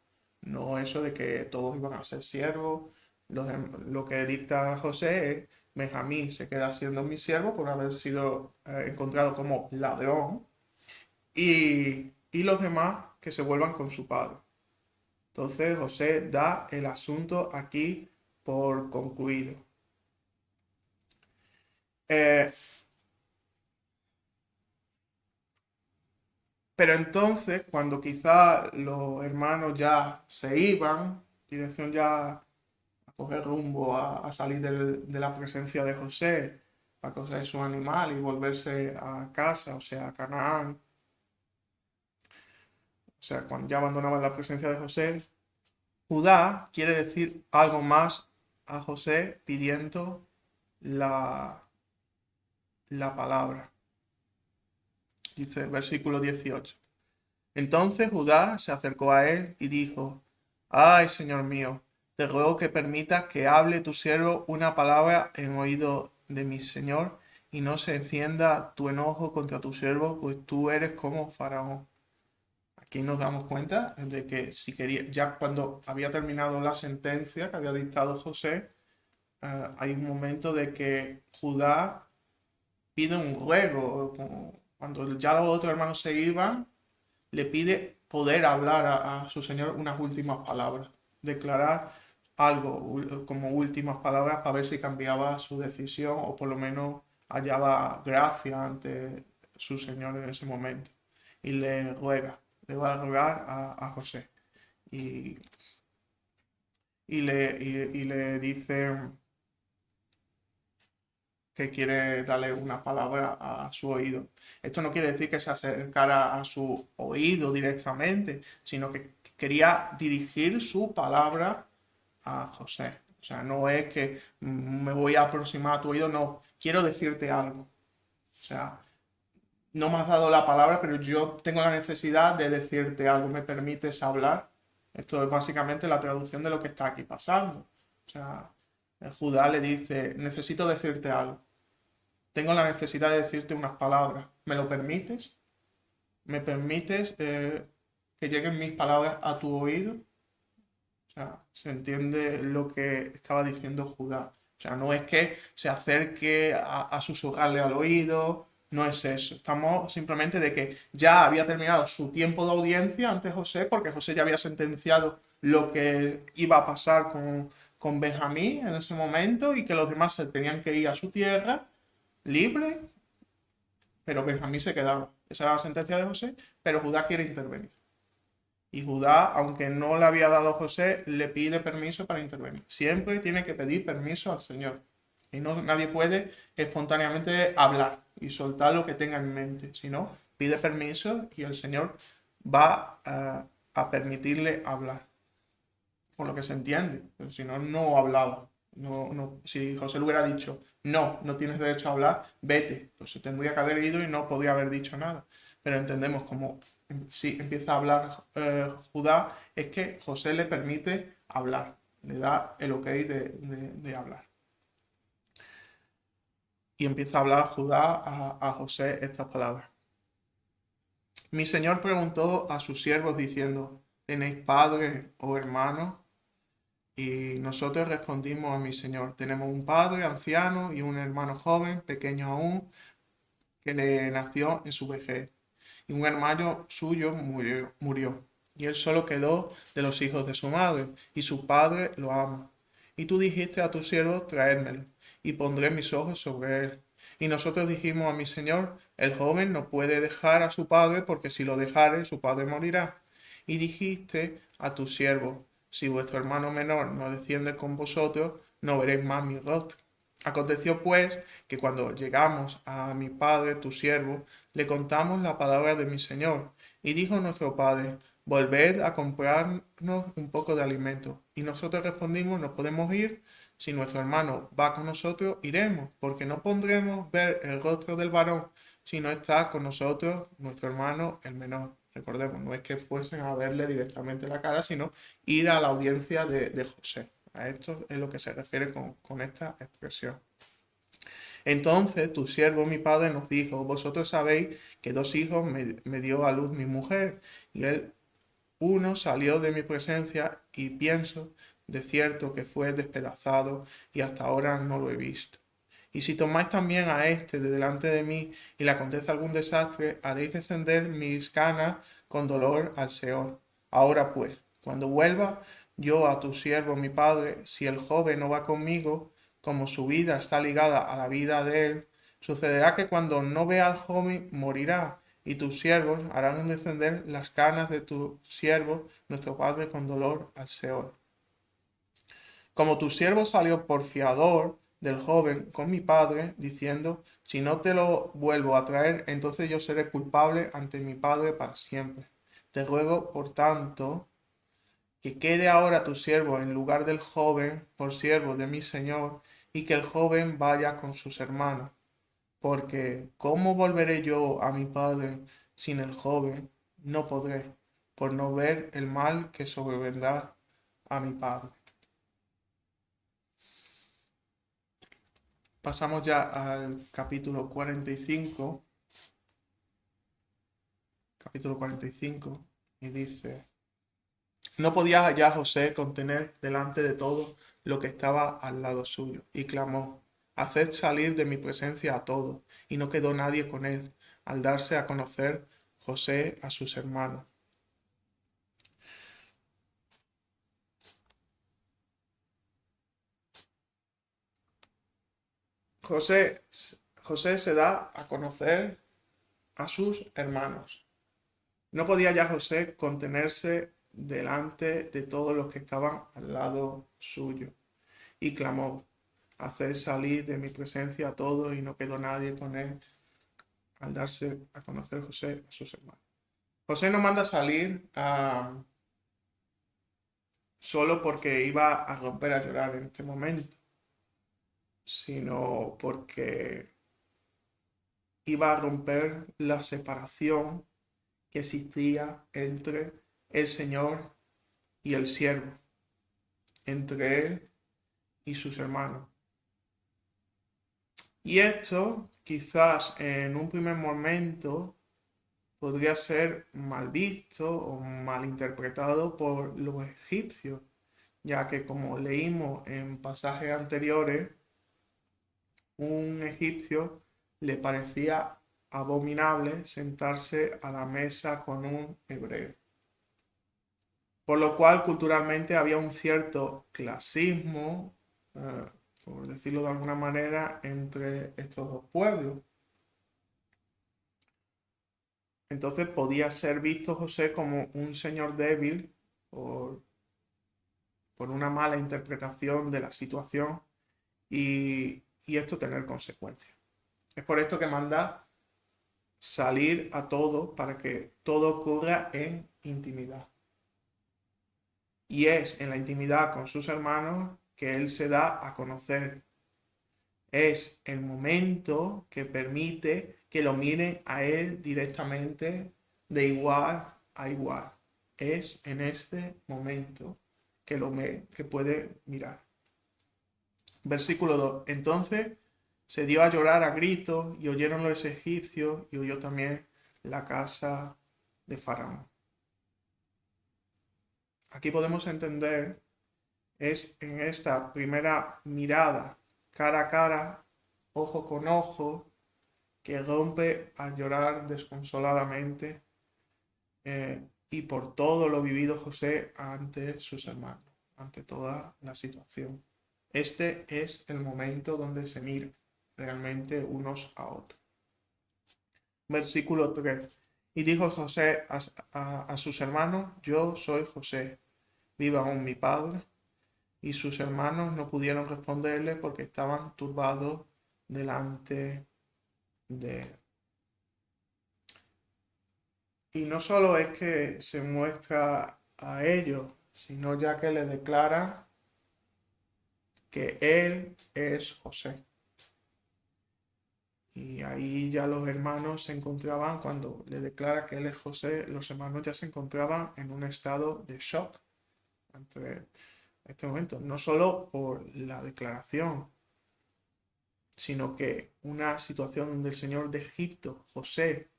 No eso de que todos iban a ser siervos. Lo que dicta José es, Benjamín se queda siendo mi siervo por haber sido encontrado como ladrón y los demás que se vuelvan con su padre. Entonces José da el asunto aquí por concluido. Eh, pero entonces, cuando quizá los hermanos ya se iban, dirección ya a coger rumbo, a salir de la presencia de José, a coger su animal y volverse a casa, o sea, a Canaán, o sea, cuando ya abandonaban la presencia de José, Judá quiere decir algo más a José pidiendo la, la palabra. Dice versículo 18. Entonces Judá se acercó a él y dijo, ay, Señor mío, te ruego que permitas que hable tu siervo una palabra en oído de mi Señor y no se encienda tu enojo contra tu siervo, pues tú eres como Faraón. Aquí nos damos cuenta de que si quería, ya cuando había terminado la sentencia que había dictado José, hay un momento de que Judá pide un ruego, cuando ya los otros hermanos se iban, le pide poder hablar a su Señor unas últimas palabras, declarar algo como últimas palabras para ver si cambiaba su decisión o por lo menos hallaba gracia ante su Señor en ese momento. Y le va a rogar a José. Y, y le dice que quiere darle una palabra a su oído. Esto no quiere decir que se acercara a su oído directamente, sino que quería dirigir su palabra a José. O sea, no es que me voy a aproximar a tu oído, no, quiero decirte algo. O sea, no me has dado la palabra, pero yo tengo la necesidad de decirte algo, ¿me permites hablar? Esto es básicamente la traducción de lo que está aquí pasando. O sea, Judá le dice, necesito decirte algo. Tengo la necesidad de decirte unas palabras. ¿Me lo permites? ¿Me permites que lleguen mis palabras a tu oído? O sea, se entiende lo que estaba diciendo Judá. O sea, no es que se acerque a susurrarle al oído, no es eso. Estamos simplemente de que ya había terminado su tiempo de audiencia ante José, porque José ya había sentenciado lo que iba a pasar con Benjamín en ese momento y que los demás se tenían que ir a su tierra libre, pero Benjamín se quedaba. Esa era la sentencia de José, pero Judá quiere intervenir. Y Judá, aunque no le había dado a José, le pide permiso para intervenir. Siempre tiene que pedir permiso al Señor. Y no, nadie puede espontáneamente hablar y soltar lo que tenga en mente, sino pide permiso y el Señor va a permitirle hablar. Por lo que se entiende, pero si no, no hablaba. No, no, si José le hubiera dicho, no, no tienes derecho a hablar, vete, pues se tendría que haber ido y no podría haber dicho nada. Pero entendemos como si empieza a hablar Judá, es que José le permite hablar, le da el ok de hablar. Y empieza a hablar Judá a José estas palabras. Mi señor preguntó a sus siervos diciendo, ¿tenéis padre o hermano? Y nosotros respondimos a mi señor, tenemos un padre anciano y un hermano joven, pequeño aún, que le nació en su vejez. Y un hermano suyo murió. Y él solo quedó de los hijos de su madre, y su padre lo ama. Y tú dijiste a tu siervo, traédmelo, y pondré mis ojos sobre él. Y nosotros dijimos a mi señor, el joven no puede dejar a su padre, porque si lo dejare, su padre morirá. Y dijiste a tu siervo, si vuestro hermano menor no desciende con vosotros, no veréis más mi rostro. Aconteció pues que cuando llegamos a mi padre, tu siervo, le contamos la palabra de mi señor, y dijo nuestro padre, volved a comprarnos un poco de alimento. Y nosotros respondimos, no podemos ir, si nuestro hermano va con nosotros, iremos, porque no pondremos ver el rostro del varón, si no está con nosotros nuestro hermano el menor. Recordemos, no es que fuesen a verle directamente la cara, sino ir a la audiencia de José. A esto es lo que se refiere con esta expresión. Entonces tu siervo mi padre nos dijo, vosotros sabéis que 2 hijos me dio a luz mi mujer, y él uno salió de mi presencia y pienso de cierto que fue despedazado y hasta ahora no lo he visto. Y si tomáis también a este de delante de mí y le acontece algún desastre, haréis descender mis canas con dolor al Seol. Ahora pues, cuando vuelva yo a tu siervo mi padre, si el joven no va conmigo, como su vida está ligada a la vida de él, sucederá que cuando no vea al joven morirá, y tus siervos harán descender las canas de tu siervo, nuestro padre, con dolor al Seol. Como tu siervo salió por fiador del joven con mi padre, diciendo, si no te lo vuelvo a traer, entonces yo seré culpable ante mi padre para siempre. Te ruego, por tanto, que quede ahora tu siervo en lugar del joven por siervo de mi señor, y que el joven vaya con sus hermanos. Porque ¿cómo volveré yo a mi padre sin el joven? No podré, por no ver el mal que sobrevendrá a mi padre. Pasamos ya al capítulo 45, y dice, no podía ya José contener delante de todo lo que estaba al lado suyo, y clamó, haced salir de mi presencia a todos, y no quedó nadie con él, al darse a conocer José a sus hermanos. José, José se da a conocer a sus hermanos. No podía ya José contenerse delante de todos los que estaban al lado suyo, y clamó, hacer salir de mi presencia a todos, y no quedó nadie con él, al darse a conocer José a sus hermanos. José no manda salir solo porque iba a romper a llorar en este momento, sino porque iba a romper la separación que existía entre el Señor y el siervo, entre él y sus hermanos. Y esto quizás en un primer momento podría ser mal visto o mal interpretado por los egipcios, ya que como leímos en pasajes anteriores, un egipcio le parecía abominable sentarse a la mesa con un hebreo. Por lo cual culturalmente había un cierto clasismo, por decirlo de alguna manera, entre estos dos pueblos. Entonces podía ser visto José como un señor débil por, por una mala interpretación de la situación, y esto tener consecuencias. Es por esto que manda salir a todos para que todo ocurra en intimidad. Y es en la intimidad con sus hermanos que él se da a conocer. Es el momento que permite que lo miren a él directamente de igual a igual. Es en este momento que puede mirar. Versículo 2. Entonces se dio a llorar a gritos, y oyeron los egipcios, y oyó también la casa de Faraón. Aquí podemos entender, es en esta primera mirada, cara a cara, ojo con ojo, que rompe a llorar desconsoladamente, y por todo lo vivido José ante sus hermanos, ante toda la situación. Este es el momento donde se miran realmente unos a otros. Versículo 3. Y dijo José a sus hermanos, yo soy José, viva aún mi padre. Y sus hermanos no pudieron responderle porque estaban turbados delante de él. Y no solo es que se muestra a ellos, sino ya que le declara que él es José. Y ahí ya los hermanos se encontraban, cuando le declara que él es José, los hermanos ya se encontraban en un estado de shock ante este momento. No solo por la declaración, sino que una situación donde el señor de Egipto, José,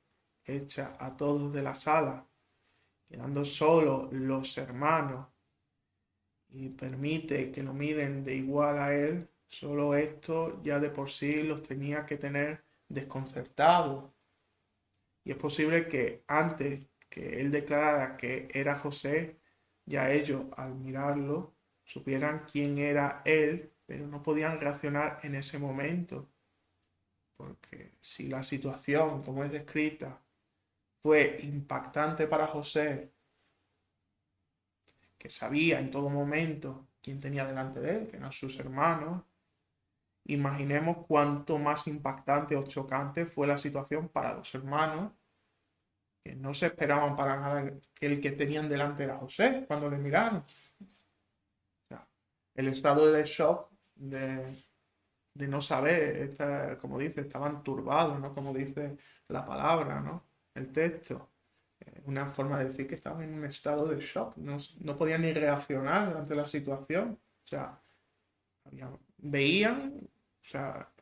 echa a todos de la sala quedando solo los hermanos y permite que lo miren de igual a él, solo esto ya de por sí los tenía que tener desconcertados. Y es posible que antes que él declarara que era José, ya ellos al mirarlo supieran quién era él, pero no podían reaccionar en ese momento. Porque si la situación, como es descrita, fue impactante para José, que sabía en todo momento quién tenía delante de él, que eran sus hermanos, imaginemos cuánto más impactante o chocante fue la situación para los hermanos, que no se esperaban para nada que el que tenían delante era José cuando le miraron. O sea, el estado de shock, de no saber, como dice, estaban turbados, ¿no? Como dice la palabra, ¿no? El texto. Una forma de decir que estaban en un estado de shock, no podían ni reaccionar ante la situación. O sea, veían, o sea,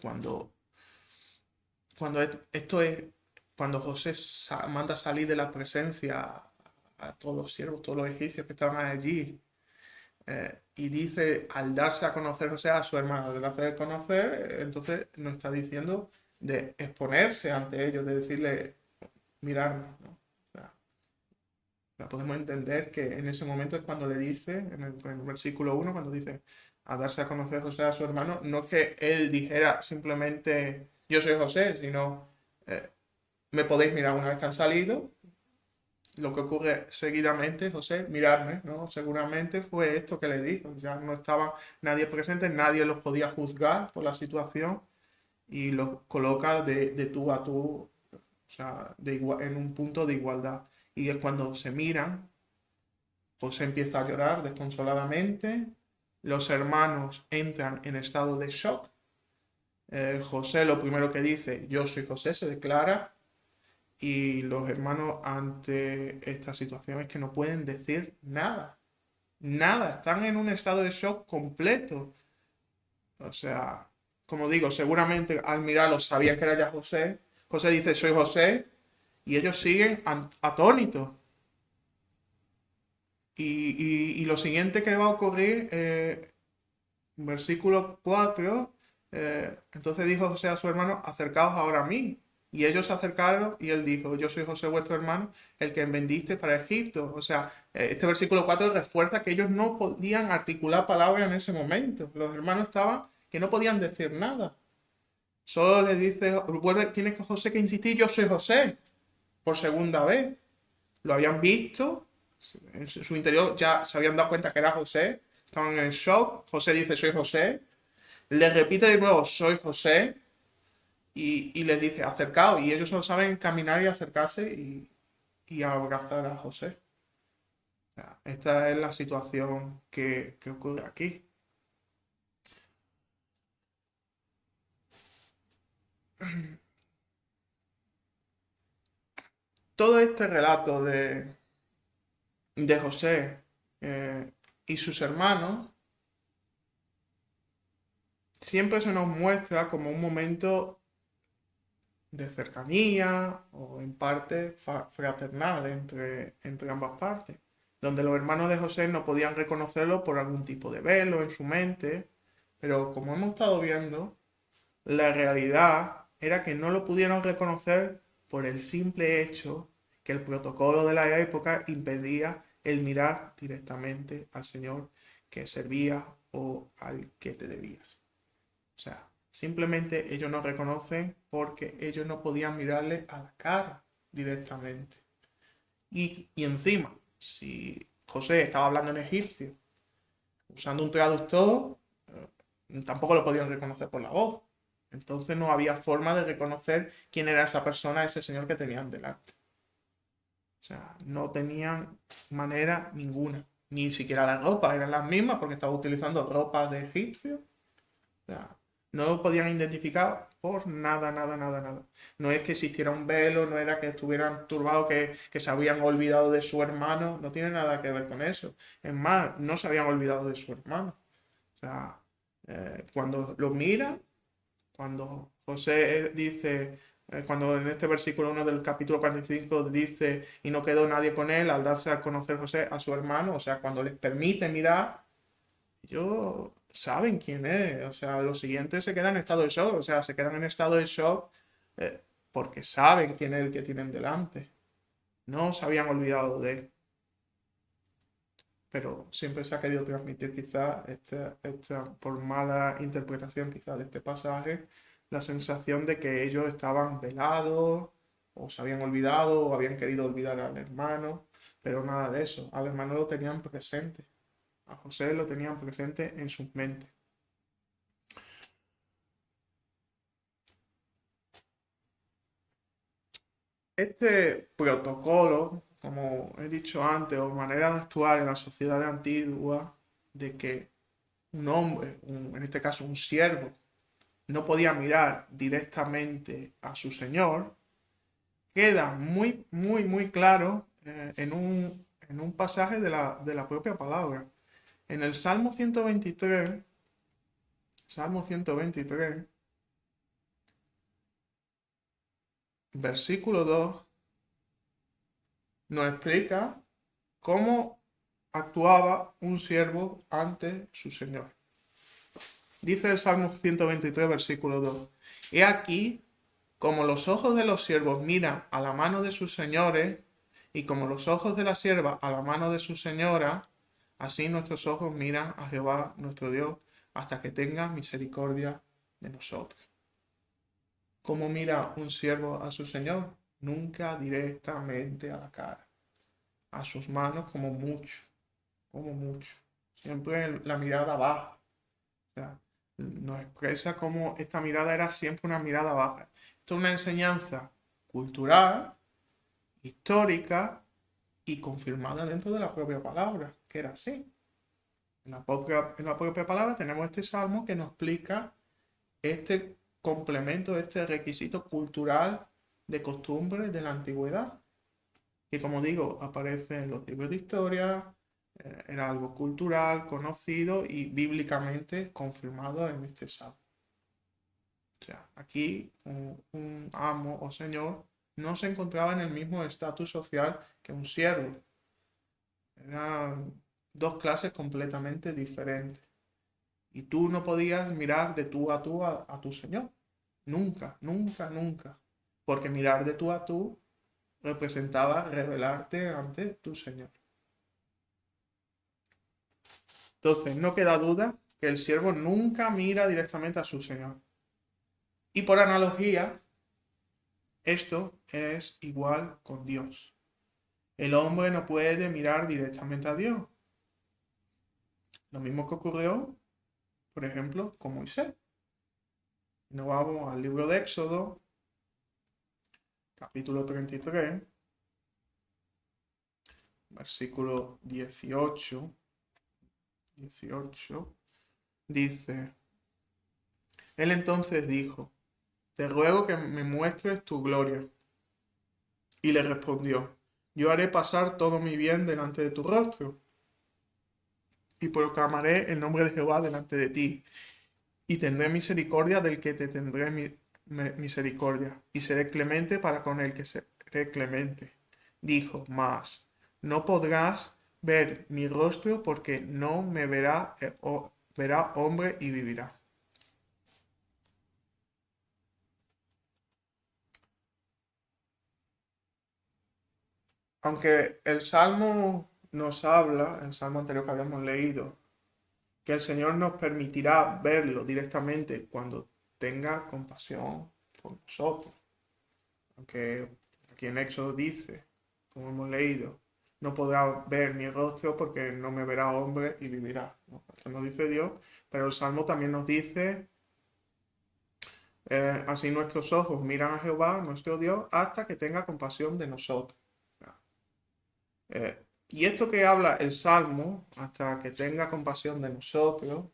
cuando, esto es, cuando José manda salir de la presencia a todos los siervos, todos los egipcios que estaban allí, y dice, al darse a conocer José a su hermano, de hacer conocer, entonces nos está diciendo de exponerse ante ellos, de decirle, mirarnos, ¿no? O sea, podemos entender que en ese momento es cuando le dice, en el versículo 1, cuando dice, a darse a conocer José a su hermano, no es que él dijera simplemente, yo soy José, sino, eh, me podéis mirar una vez que han salido. Lo que ocurre seguidamente, José, mirarme, ¿no? Seguramente fue esto que le dijo. Ya no estaba nadie presente, nadie los podía juzgar por la situación y los coloca de tú a tú, o sea, en un punto de igualdad. Y es cuando se miran, José empieza a llorar desconsoladamente, los hermanos entran en estado de shock. José lo primero que dice, yo soy José, se declara, y los hermanos ante esta situación es que no pueden decir nada. Nada, están en un estado de shock completo. O sea, como digo, seguramente al mirarlo sabían que era ya José. José dice, soy José, y ellos siguen atónitos. Y lo siguiente que va a ocurrir, versículo 4, entonces dijo José a su hermano, acercaos ahora a mí. Y ellos se acercaron y él dijo, yo soy José vuestro hermano, el que vendiste para Egipto. O sea, este versículo 4 refuerza que ellos no podían articular palabras en ese momento. Los hermanos estaban que no podían decir nada. Solo le dice, tiene que José que insistir, yo soy José, por segunda vez. Lo habían visto, en su interior ya se habían dado cuenta que era José, estaban en shock. José dice, soy José. Le repite de nuevo, soy José, y les dice, acercaos. Y ellos no saben caminar y acercarse y abrazar a José. O sea, esta es la situación que ocurre aquí. Todo este relato de José, y sus hermanos siempre se nos muestra como un momento de cercanía o en parte fraternal entre ambas partes, donde los hermanos de José no podían reconocerlo por algún tipo de velo en su mente, pero como hemos estado viendo, la realidad era que no lo pudieron reconocer por el simple hecho que el protocolo de la época impedía el mirar directamente al Señor que servía o al que te debías. O sea, simplemente ellos no reconocen porque ellos no podían mirarle a la cara directamente. Y encima, si José estaba hablando en egipcio, usando un traductor, tampoco lo podían reconocer por la voz. Entonces no había forma de reconocer quién era esa persona, ese señor que tenían delante. O sea, no tenían manera ninguna. Ni siquiera las ropas eran las mismas porque estaba utilizando ropas de egipcio. O sea, no lo podían identificar por nada, nada, nada, nada. No es que existiera un velo, no era que estuvieran turbados, que se habían olvidado de su hermano, no tiene nada que ver con eso. Es más, no se habían olvidado de su hermano. O sea, cuando lo miran, cuando José dice, Cuando en este versículo 1 del capítulo 45 dice, y no quedó nadie con él al darse a conocer José a su hermano, o sea, cuando les permite mirar, ellos saben quién es, o sea, los siguientes se quedan en estado de shock, o sea, se quedan en estado de shock porque saben quién es el que tienen delante, no se habían olvidado de él, pero siempre se ha querido transmitir quizás, por mala interpretación quizás de este pasaje, la sensación de que ellos estaban velados, o se habían olvidado, o habían querido olvidar al hermano, pero nada de eso, al hermano lo tenían presente, a José lo tenían presente en sus mentes. Este protocolo, como he dicho antes, o manera de actuar en la sociedad antigua, de que un hombre, en este caso un siervo, no podía mirar directamente a su señor, queda muy, muy, muy claro en un pasaje de la propia palabra. En el Salmo 123, versículo 2, nos explica cómo actuaba un siervo ante su señor. Dice el Salmo 123, versículo 2. He aquí, como los ojos de los siervos miran a la mano de sus señores, y como los ojos de la sierva a la mano de su señora, así nuestros ojos miran a Jehová nuestro Dios, hasta que tenga misericordia de nosotros. ¿Cómo mira un siervo a su señor? Nunca directamente a la cara, a sus manos como mucho, como mucho. Siempre la mirada baja. O sea, nos expresa cómo esta mirada era siempre una mirada baja. Esto es una enseñanza cultural, histórica y confirmada dentro de la propia palabra, que era así. En la propia palabra tenemos este salmo que nos explica este complemento, este requisito cultural de costumbres de la antigüedad. Y como digo, aparece en los libros de historia, era algo cultural, conocido y bíblicamente confirmado en este salmo. O sea, aquí un amo o señor no se encontraba en el mismo estatus social que un siervo. Eran dos clases completamente diferentes. Y tú no podías mirar de tú a tu señor. Nunca, nunca, nunca. Porque mirar de tú a tú representaba rebelarte ante tu señor. Entonces, no queda duda que el siervo nunca mira directamente a su señor. Y por analogía, esto es igual con Dios. El hombre no puede mirar directamente a Dios. Lo mismo que ocurrió, por ejemplo, con Moisés. Nos vamos al libro de Éxodo, capítulo 33, versículo 18, dice, él entonces dijo, te ruego que me muestres tu gloria. Y le respondió, yo haré pasar todo mi bien delante de tu rostro, y proclamaré el nombre de Jehová delante de ti, y tendré misericordia del que te tendré misericordia, y seré clemente para con el que seré clemente. Dijo, mas no podrás ver mi rostro porque no me verá, verá hombre y vivirá. Aunque el Salmo nos habla, el Salmo anterior que habíamos leído, que el Señor nos permitirá verlo directamente cuando tenga compasión por nosotros. Aunque aquí en Éxodo dice, como hemos leído, no podrá ver mi rostro porque no me verá hombre y vivirá. ¿No? Esto nos dice Dios, pero el Salmo también nos dice, así nuestros ojos miran a Jehová, nuestro Dios, hasta que tenga compasión de nosotros. Y esto que habla el Salmo, hasta que tenga compasión de nosotros, o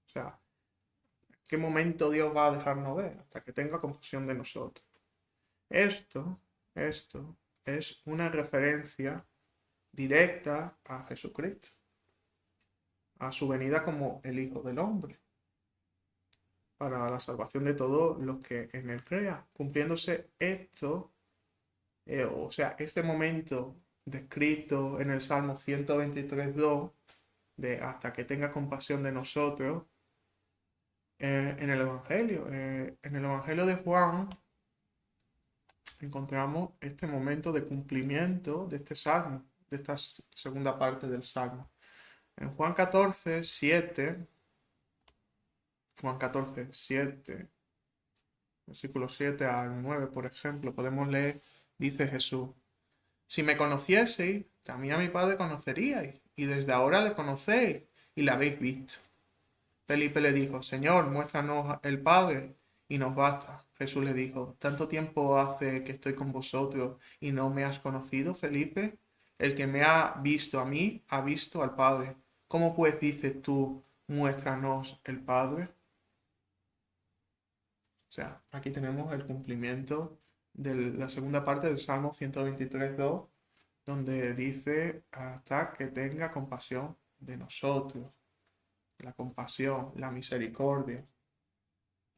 sea, ¿qué momento Dios va a dejarnos ver? Hasta que tenga compasión de nosotros. Esto, esto es una referencia directa a Jesucristo, a su venida como el Hijo del Hombre. para la salvación de todos los que en él crean. Cumpliéndose esto, o sea, este momento descrito en el Salmo 123:2, de hasta que tenga compasión de nosotros, en el Evangelio. En el Evangelio de Juan encontramos este momento de cumplimiento de este salmo, de esta segunda parte del salmo. En Juan 14:7, Juan 14:7, versículo 7 al 9, por ejemplo, podemos leer, dice Jesús: si me conocieseis, también a mi Padre conoceríais, y desde ahora le conocéis y le habéis visto. Felipe le dijo: Señor, muéstranos el Padre, y nos basta. Jesús le dijo: ¿tanto tiempo hace que estoy con vosotros y no me has conocido, Felipe? El que me ha visto a mí, ha visto al Padre. ¿Cómo pues dices tú, muéstranos el Padre? O sea, aquí tenemos el cumplimiento de la segunda parte del Salmo 123:2, donde dice hasta que tenga compasión de nosotros. La compasión, la misericordia.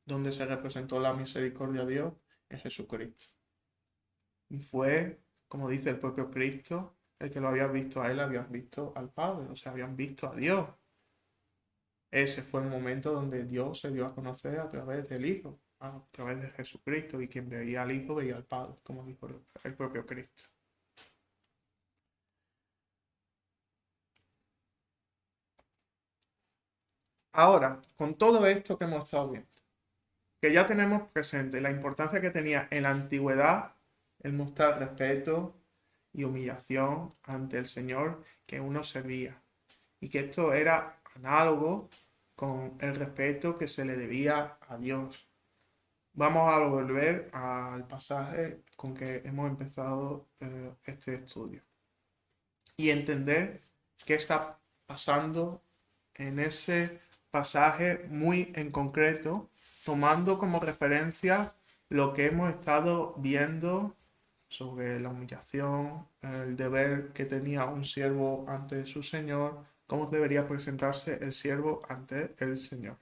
Donde se representó la misericordia de Dios en Jesucristo. Y fue, como dice el propio Cristo, el que lo había visto a él, habían visto al Padre, o sea, habían visto a Dios. Ese fue el momento donde Dios se dio a conocer a través del Hijo, a través de Jesucristo, y quien veía al Hijo veía al Padre, como dijo el propio Cristo. Ahora, con todo esto que hemos estado viendo, que ya tenemos presente la importancia que tenía en la antigüedad el mostrar respeto y humillación ante el Señor que uno servía, y que esto era análogo con el respeto que se le debía a Dios. Vamos a volver al pasaje con que hemos empezado este estudio y entender qué está pasando en ese pasaje muy en concreto, tomando como referencia lo que hemos estado viendo sobre la humillación, el deber que tenía un siervo ante su señor, cómo debería presentarse el siervo ante el señor,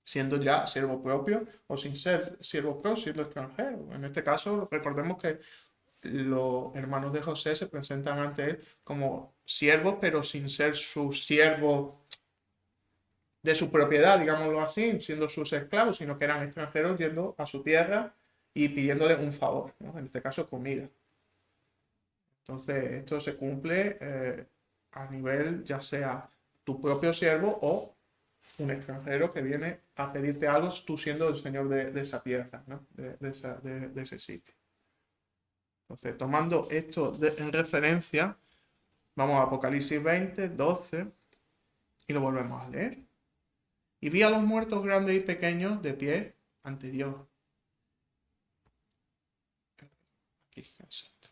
siendo ya siervo propio o sin ser siervo propio, siendo extranjero. En este caso, recordemos que los hermanos de José se presentan ante él como siervos, pero sin ser su siervo de su propiedad, digámoslo así, siendo sus esclavos, sino que eran extranjeros yendo a su tierra y pidiéndole un favor, ¿no? En este caso comida. Entonces, esto se cumple a nivel ya sea tu propio siervo o un extranjero que viene a pedirte algo, tú siendo el señor de esa tierra, ¿no? De ese sitio. Entonces, tomando esto en referencia, vamos a Apocalipsis 20:12 y lo volvemos a leer. Y vi a los muertos grandes y pequeños de pie ante Dios. Aquí, exacto.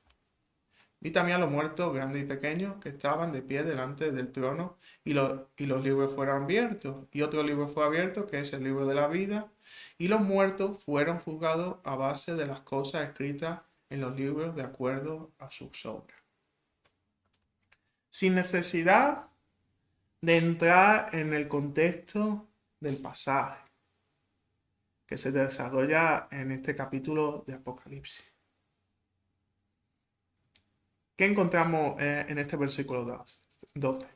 Vi también a los muertos grandes y pequeños que estaban de pie delante del trono, y los libros fueron abiertos. Y otro libro fue abierto, que es el libro de la vida. Y los muertos fueron juzgados a base de las cosas escritas en los libros de acuerdo a sus obras. Sin necesidad de entrar en el contexto del pasaje que se desarrolla en este capítulo de Apocalipsis. ¿Qué encontramos en este versículo 12?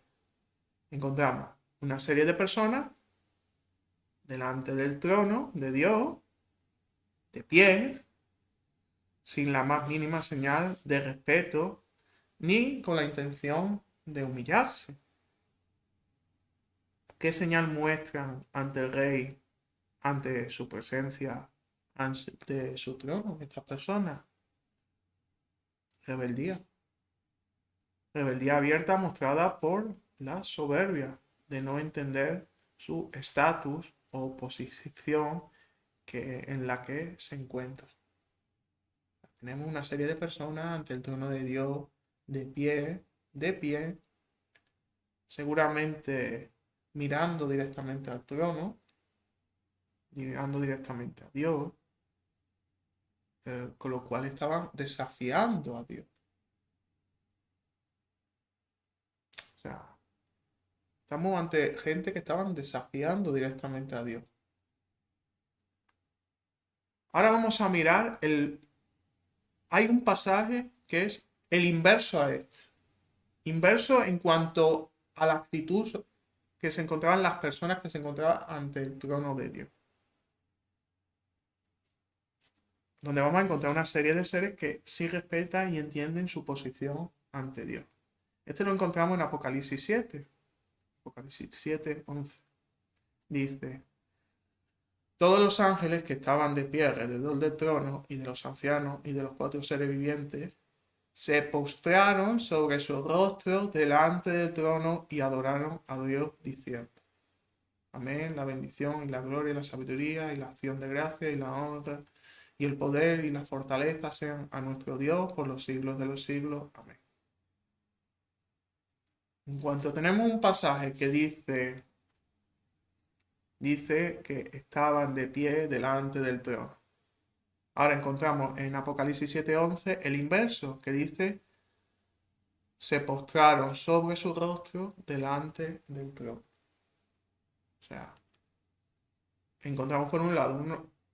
Encontramos una serie de personas delante del trono de Dios, de pie, sin la más mínima señal de respeto, ni con la intención de humillarse. ¿Qué señal muestran ante el rey, ante su presencia, ante su trono, estas personas? Rebeldía. Rebeldía abierta mostrada por la soberbia de no entender su estatus o posición en la que se encuentra. Tenemos una serie de personas ante el trono de Dios de pie, seguramente mirando directamente al trono, mirando directamente a Dios, con lo cual estaban desafiando a Dios. O sea, estamos ante gente que estaban desafiando directamente a Dios. Ahora vamos a mirar Hay un pasaje que es el inverso a este. Inverso en cuanto a la actitud que se encontraban las personas que se encontraban ante el trono de Dios. Donde vamos a encontrar una serie de seres que sí respetan y entienden su posición ante Dios. Este lo encontramos en Apocalipsis 7. Apocalipsis 7, 11. Dice, todos los ángeles que estaban de pie alrededor del trono y de los ancianos y de los cuatro seres vivientes se postraron sobre su rostro delante del trono y adoraron a Dios diciendo, amén, la bendición y la gloria y la sabiduría y la acción de gracia y la honra y el poder y la fortaleza sean a nuestro Dios por los siglos de los siglos. Amén. En cuanto tenemos un pasaje que dice que estaban de pie delante del trono. Ahora encontramos en Apocalipsis 7:11 el inverso, que dice, se postraron sobre su rostro delante del trono. O sea, encontramos por un lado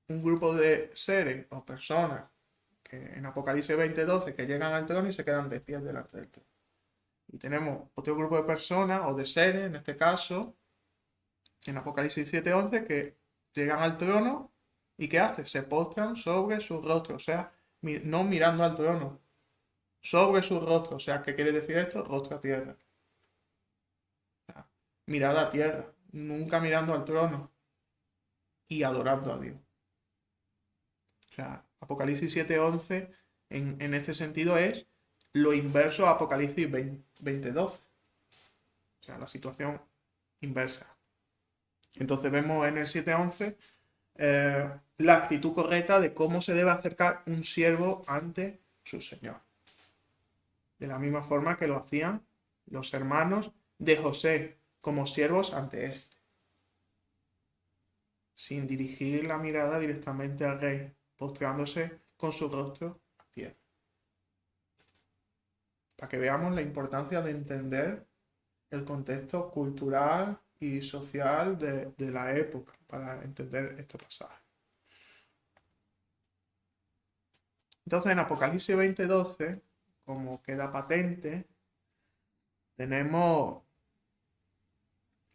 un grupo de seres o personas que en Apocalipsis 20:12 que llegan al trono y se quedan de pie delante del trono. Y tenemos otro grupo de personas o de seres, en este caso, en Apocalipsis 7:11, que llegan al trono y ¿qué hace? Se postran sobre su rostro, o sea, no mirando al trono, sobre su rostro, o sea, ¿qué quiere decir esto? Rostro a tierra. O sea, mirada a tierra, nunca mirando al trono y adorando a Dios. O sea, Apocalipsis 7:11 en este sentido es lo inverso a Apocalipsis 20:12. O sea, la situación inversa. Entonces vemos en el 7:11 la actitud correcta de cómo se debe acercar un siervo ante su Señor. De la misma forma que lo hacían los hermanos de José como siervos ante éste. Sin dirigir la mirada directamente al rey, postrándose con su rostro a tierra. Para que veamos la importancia de entender el contexto cultural y social de la época para entender este pasaje. Entonces en Apocalipsis 20:12, como queda patente, tenemos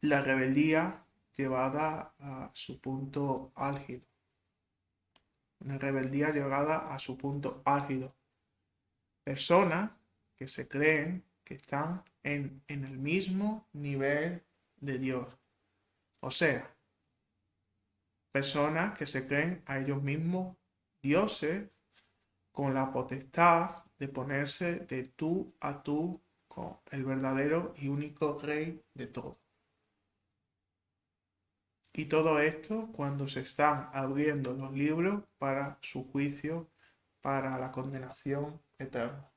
la rebeldía llevada a su punto álgido. Una rebeldía llevada a su punto álgido. Personas que se creen que están en el mismo nivel de Dios. O sea, personas que se creen a ellos mismos dioses con la potestad de ponerse de tú a tú con el verdadero y único rey de todo. Y todo esto cuando se están abriendo los libros para su juicio, para la condenación eterna.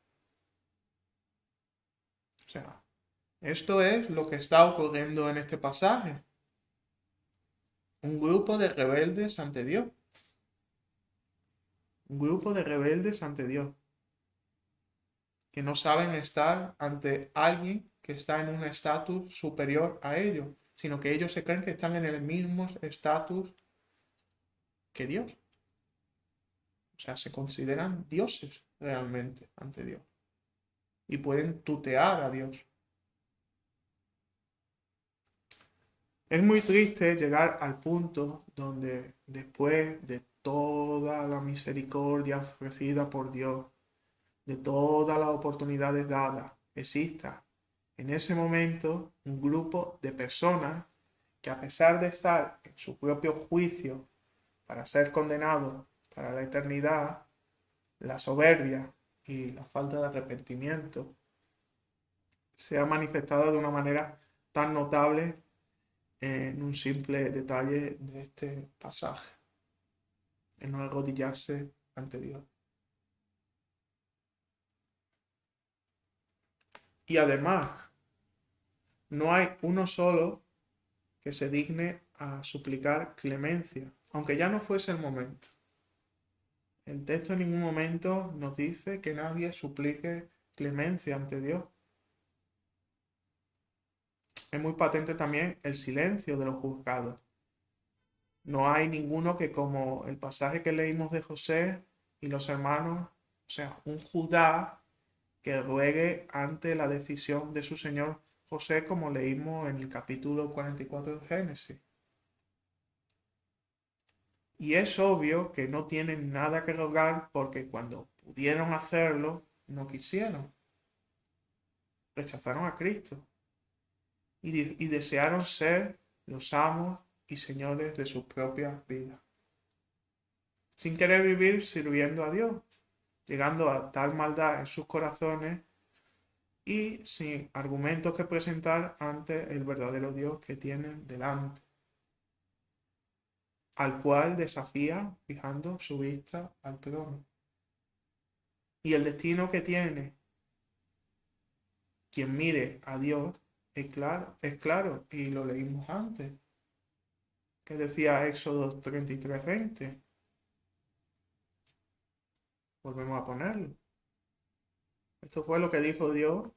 O sea, esto es lo que está ocurriendo en este pasaje. Un grupo de rebeldes ante Dios. Un grupo de rebeldes ante Dios. Que no saben estar ante alguien que está en un estatus superior a ellos, sino que ellos se creen que están en el mismo estatus que Dios. O sea, se consideran dioses realmente ante Dios. Y pueden tutear a Dios. Es muy triste llegar al punto donde después de toda la misericordia ofrecida por Dios, de todas las oportunidades dadas, exista en ese momento un grupo de personas que a pesar de estar en su propio juicio para ser condenados para la eternidad, la soberbia y la falta de arrepentimiento se ha manifestado de una manera tan notable en un simple detalle de este pasaje, en no arrodillarse ante Dios. Y además, no hay uno solo que se digne a suplicar clemencia, aunque ya no fuese el momento. El texto en ningún momento nos dice que nadie suplique clemencia ante Dios. Es muy patente también el silencio de los juzgados. No hay ninguno que, como el pasaje que leímos de José y los hermanos, o sea, un Judá que ruegue ante la decisión de su señor José, como leímos en el capítulo 44 de Génesis. Y es obvio que no tienen nada que rogar porque cuando pudieron hacerlo, no quisieron. Rechazaron a Cristo y desearon ser los amos y señores de sus propias vidas, sin querer vivir sirviendo a Dios, llegando a tal maldad en sus corazones y sin argumentos que presentar ante el verdadero Dios que tienen delante, al cual desafía fijando su vista al trono. Y el destino que tiene quien mire a Dios es claro, y lo leímos antes, que decía Éxodo 33:20. Volvemos a ponerlo. Esto fue lo que dijo Dios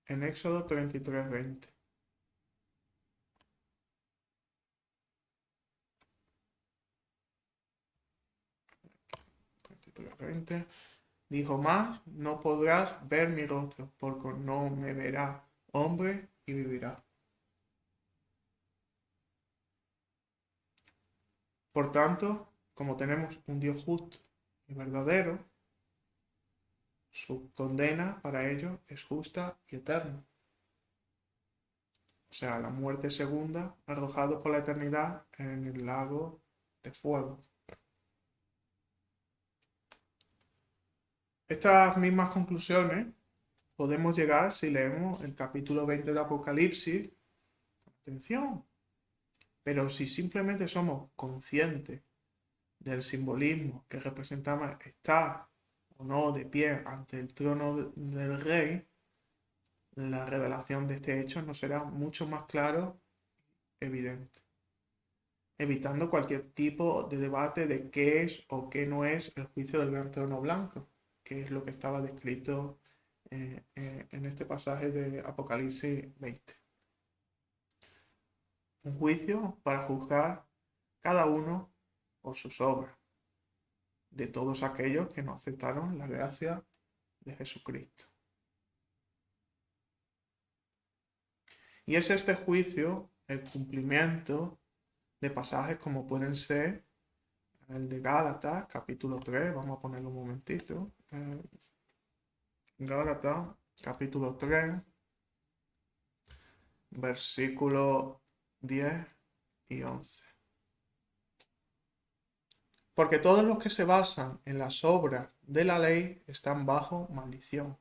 en Éxodo 33:20. 33:20. Dijo más, no podrás ver mi rostro, porque no me verá hombre y vivirá. Por tanto, como tenemos un Dios justo y verdadero, su condena para ellos es justa y eterna. O sea, la muerte segunda, arrojado por la eternidad en el lago de fuego. Estas mismas conclusiones podemos llegar si leemos el capítulo 20 de Apocalipsis. Atención. Pero si simplemente somos conscientes del simbolismo que representaba estar o no de pie ante el trono del rey, la revelación de este hecho nos será mucho más claro, evidente, evitando cualquier tipo de debate de qué es o qué no es el juicio del gran trono blanco, que es lo que estaba descrito en este pasaje de Apocalipsis 20. Un juicio para juzgar cada uno por sus obras, de todos aquellos que no aceptaron la gracia de Jesucristo. Y es este juicio el cumplimiento de pasajes como pueden ser el de Gálatas, capítulo 3, vamos a ponerlo un momentito. Gálatas, capítulo 3, versículos 10 y 11. Porque todos los que se basan en las obras de la ley están bajo maldición,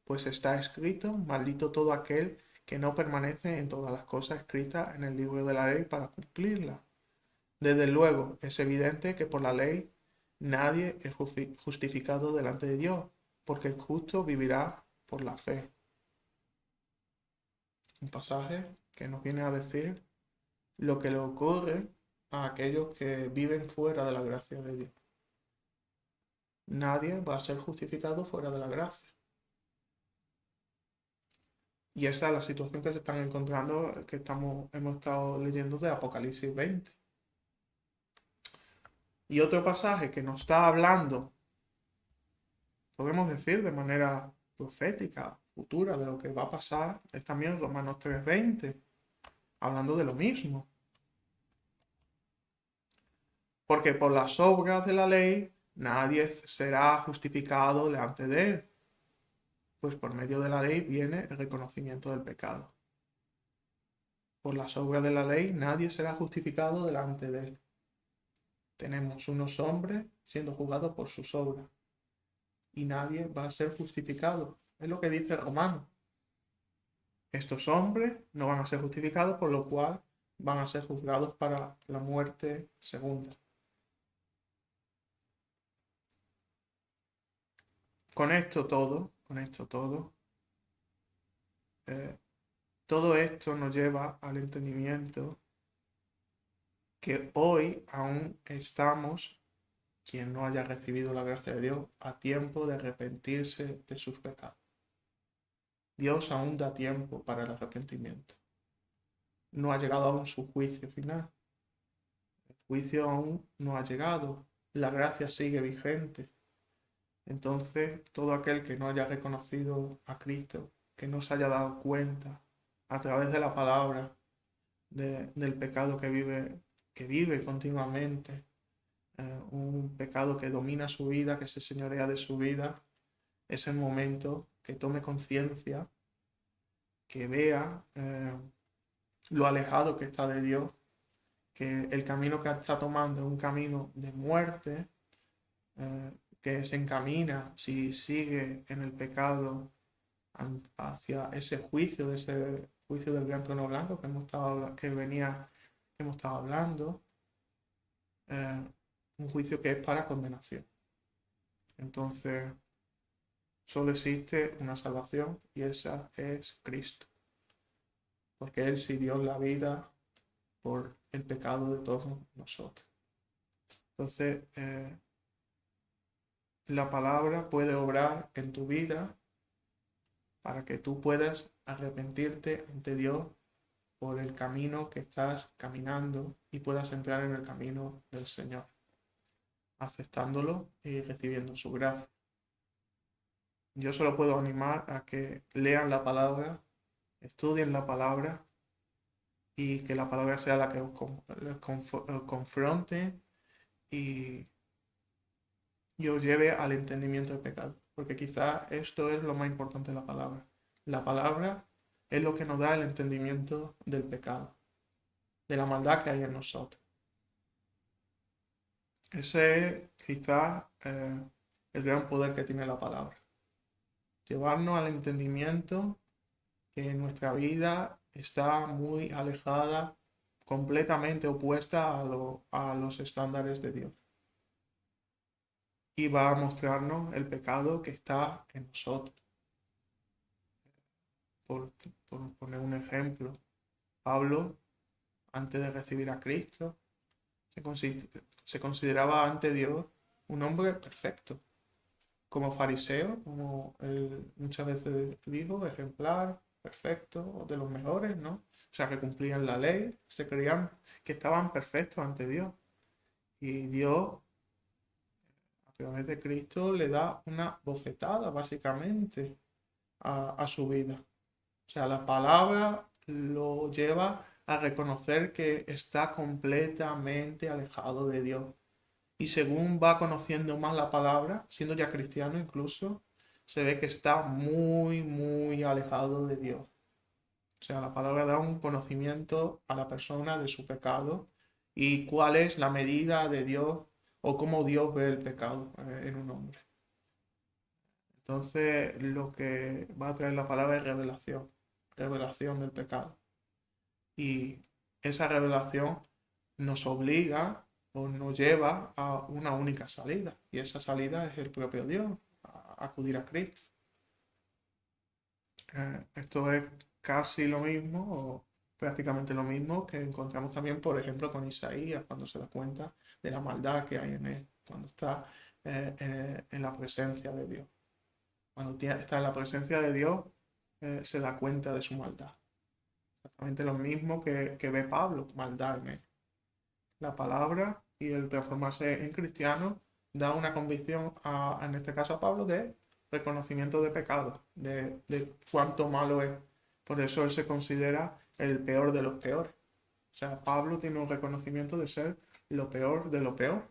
pues está escrito, maldito todo aquel que no permanece en todas las cosas escritas en el libro de la ley para cumplirla. Desde luego, es evidente que por la ley nadie es justificado delante de Dios, porque el justo vivirá por la fe. Un pasaje que nos viene a decir lo que le ocurre a aquellos que viven fuera de la gracia de Dios. Nadie va a ser justificado fuera de la gracia. Y esa es la situación que se están encontrando, que hemos estado leyendo de Apocalipsis 20. Y otro pasaje que nos está hablando, podemos decir de manera profética, futura, de lo que va a pasar, es también Romanos 3:20, hablando de lo mismo. Porque por las obras de la ley nadie será justificado delante de él, pues por medio de la ley viene el reconocimiento del pecado. Por las obras de la ley nadie será justificado delante de él. Tenemos unos hombres siendo juzgados por sus obras y nadie va a ser justificado. Es lo que dice Romano. Estos hombres no van a ser justificados, por lo cual van a ser juzgados para la muerte segunda. Con esto todo, todo esto nos lleva al entendimiento que hoy aún estamos, quien no haya recibido la gracia de Dios, a tiempo de arrepentirse de sus pecados. Dios aún da tiempo para el arrepentimiento. no ha llegado aún su juicio final. El juicio aún no ha llegado. La gracia sigue vigente. Entonces, todo aquel que no haya reconocido a Cristo, que no se haya dado cuenta a través de la palabra del pecado que vive continuamente, un pecado que domina su vida, que se señorea de su vida, es el momento que tome conciencia, que vea lo alejado que está de Dios, que el camino que está tomando es un camino de muerte, que se encamina, si sigue en el pecado, hacia ese juicio, de ese juicio del gran trono blanco que hemos estado hablando, eh, un juicio que es para condenación. Entonces, solo existe una salvación y esa es Cristo, porque Él sí dio la vida por el pecado de todos nosotros. Entonces, la palabra puede obrar en tu vida para que tú puedas arrepentirte ante Dios por el camino que estás caminando y puedas entrar en el camino del Señor, aceptándolo y recibiendo su gracia. Yo solo puedo animar a que lean la palabra, estudien la palabra y que la palabra sea la que os confronte y os lleve al entendimiento del pecado. Porque quizás esto es lo más importante de la palabra. La palabra es lo que nos da el entendimiento del pecado, de la maldad que hay en nosotros. Ese es quizás el gran poder que tiene la palabra. Llevarnos al entendimiento que nuestra vida está muy alejada, completamente opuesta a los estándares de Dios. Y va a mostrarnos el pecado que está en nosotros. Por, por poner un ejemplo, Pablo, antes de recibir a Cristo, se consideraba ante Dios un hombre perfecto, como fariseo, como él muchas veces dijo, ejemplar, perfecto, de los mejores, ¿no? O sea, que cumplían la ley, se creían que estaban perfectos ante Dios. Y Dios, a través de Cristo, le da una bofetada, básicamente, a su vida. O sea, la palabra lo lleva a reconocer que está completamente alejado de Dios. Y según va conociendo más la palabra, siendo ya cristiano incluso, se ve que está muy, muy alejado de Dios. O sea, la palabra da un conocimiento a la persona de su pecado y cuál es la medida de Dios o cómo Dios ve el pecado en un hombre. Entonces, lo que va a traer la palabra es revelación, revelación del pecado. Y esa revelación nos obliga o nos lleva a una única salida. Y esa salida es el propio Dios, a acudir a Cristo. Esto es casi lo mismo o prácticamente lo mismo que encontramos también, por ejemplo, con Isaías, cuando se da cuenta de la maldad que hay en él, cuando está en la presencia de Dios. Cuando está en la presencia de Dios, se da cuenta de su maldad. Exactamente lo mismo que ve Pablo, maldad en él. La palabra y el transformarse en cristiano da una convicción, en este caso a Pablo, de reconocimiento de pecado, de cuánto malo es. Por eso él se considera el peor de los peores. O sea, Pablo tiene un reconocimiento de ser lo peor de lo peor.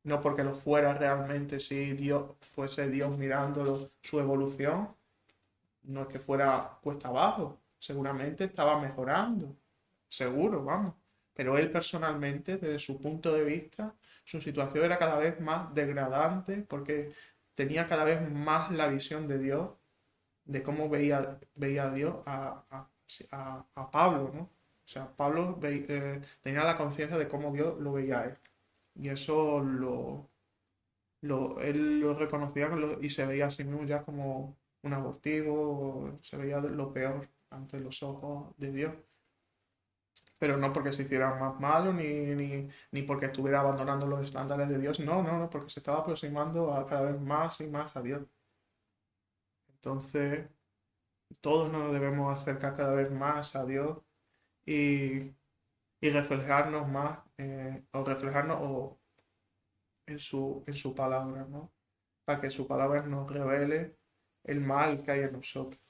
No porque lo fuera realmente, si Dios fuese Dios mirándolo, su evolución, no es que fuera cuesta abajo, seguramente estaba mejorando, seguro, vamos. Pero él personalmente, desde su punto de vista, su situación era cada vez más degradante porque tenía cada vez más la visión de Dios, de cómo veía a Dios a Pablo, ¿no? O sea, Pablo tenía la conciencia de cómo Dios lo veía a él. Y eso él lo reconocía y se veía a sí mismo ya como un abortivo, se veía lo peor ante los ojos de Dios. Pero no porque se hiciera más malo ni porque estuviera abandonando los estándares de Dios, no, no, no, porque se estaba aproximando a cada vez más y más a Dios. Entonces, todos nos debemos acercar cada vez más a Dios y, y reflejarnos más, o reflejarnos en su palabra, ¿no? Para que su palabra nos revele el mal que hay en nosotros.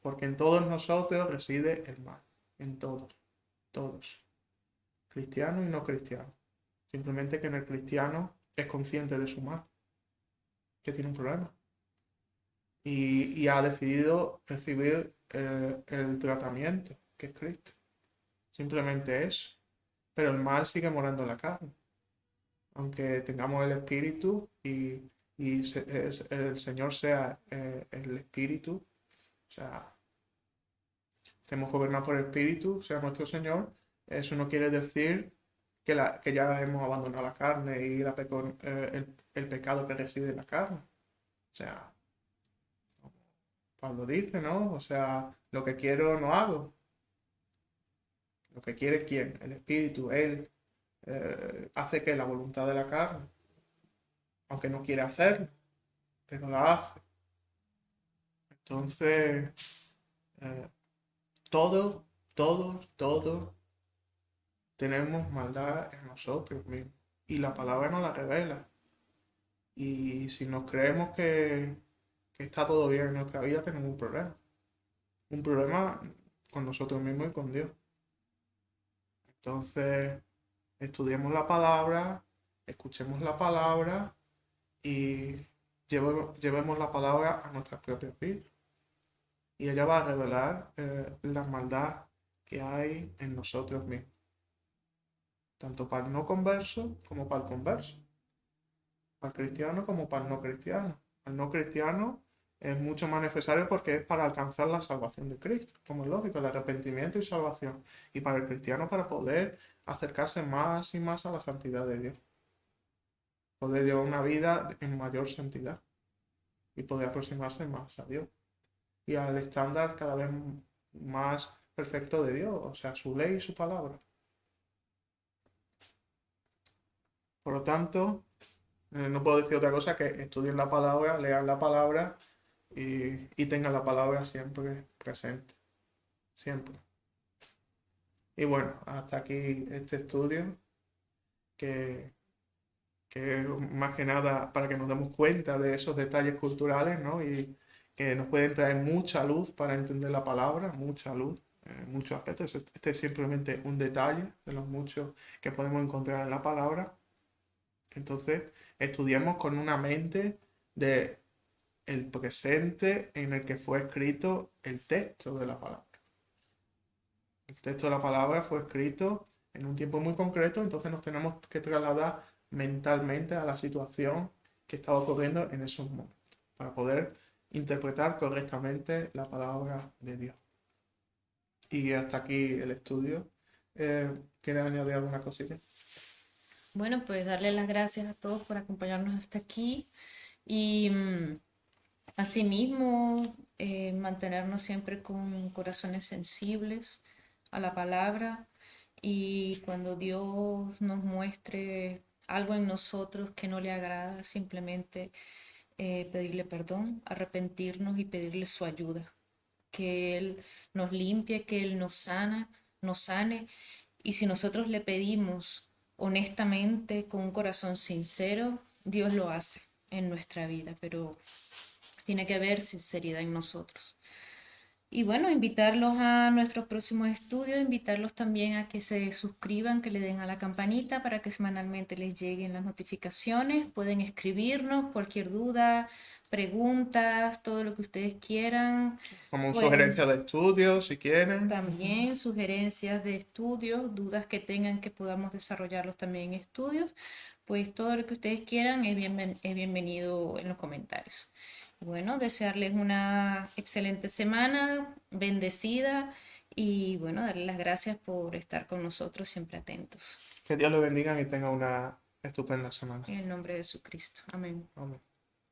Porque en todos nosotros reside el mal. En todos, todos. Cristianos y no cristianos. Simplemente que en el cristiano es consciente de su mal, que tiene un problema. Y ha decidido recibir el tratamiento, que es Cristo. Simplemente eso. Pero el mal sigue morando en la carne. Aunque tengamos el espíritu el Señor sea el espíritu, o sea, estemos gobernados por el espíritu, sea nuestro Señor, eso no quiere decir que ya hemos abandonado la carne y el pecado que reside en la carne. O sea, Pablo dice, ¿no? O sea, lo que quiero no hago. Lo que quiere quién, el espíritu, él hace que la voluntad de la carne, aunque no quiere hacerlo, pero la hace. Entonces, eh, todos, todos tenemos maldad en nosotros mismos. Y la palabra nos la revela. Y si nos creemos que está todo bien en nuestra vida, tenemos un problema. Un problema con nosotros mismos y con Dios. Entonces, estudiemos la palabra, escuchemos la palabra y llevemos la palabra a nuestras propias vidas. Y ella va a revelar la maldad que hay en nosotros mismos, tanto para el no converso como para el converso, para el cristiano como para el no cristiano. Al no cristiano es mucho más necesario porque es para alcanzar la salvación de Cristo, como es lógico, el arrepentimiento y salvación. Y para el cristiano para poder acercarse más y más a la santidad de Dios, poder llevar una vida en mayor santidad y poder aproximarse más a Dios y al estándar cada vez más perfecto de Dios, o sea, su ley y su palabra. Por lo tanto, no puedo decir otra cosa que estudien la palabra, lean la palabra y tengan la palabra siempre presente, siempre. Y bueno, hasta aquí este estudio que, que más que nada para que nos demos cuenta de esos detalles culturales, ¿no? Y que nos pueden traer mucha luz para entender la palabra, mucha luz en muchos aspectos. Este es simplemente un detalle de los muchos que podemos encontrar en la palabra. Entonces, estudiemos con una mente de el presente en el que fue escrito el texto de la palabra. El texto de la palabra fue escrito en un tiempo muy concreto, entonces nos tenemos que trasladar mentalmente a la situación que estaba ocurriendo en esos momentos para poder interpretar correctamente la palabra de Dios. Y hasta aquí el estudio. ¿Quieres añadir alguna cosita? Bueno, pues darle las gracias a todos por acompañarnos hasta aquí y asimismo mantenernos siempre con corazones sensibles a la palabra y cuando Dios nos muestre algo en nosotros que no le agrada, simplemente pedirle perdón, arrepentirnos y pedirle su ayuda, que Él nos limpie, que Él nos sane. Y si nosotros le pedimos honestamente, con un corazón sincero, Dios lo hace en nuestra vida, pero tiene que haber sinceridad en nosotros. Y bueno, invitarlos a nuestros próximos estudios, invitarlos también a que se suscriban, que le den a la campanita para que semanalmente les lleguen las notificaciones. Pueden escribirnos cualquier duda, preguntas, todo lo que ustedes quieran. Como Pueden sugerencia de estudio, si quieren. también sugerencias de estudios, dudas que tengan que podamos desarrollarlos también en estudios, pues todo lo que ustedes quieran es bienvenido en los comentarios. Bueno, desearles una excelente semana, bendecida y bueno, darles las gracias por estar con nosotros siempre atentos. Que Dios los bendiga y tengan una estupenda semana. En el nombre de Jesucristo. Amén. Amén.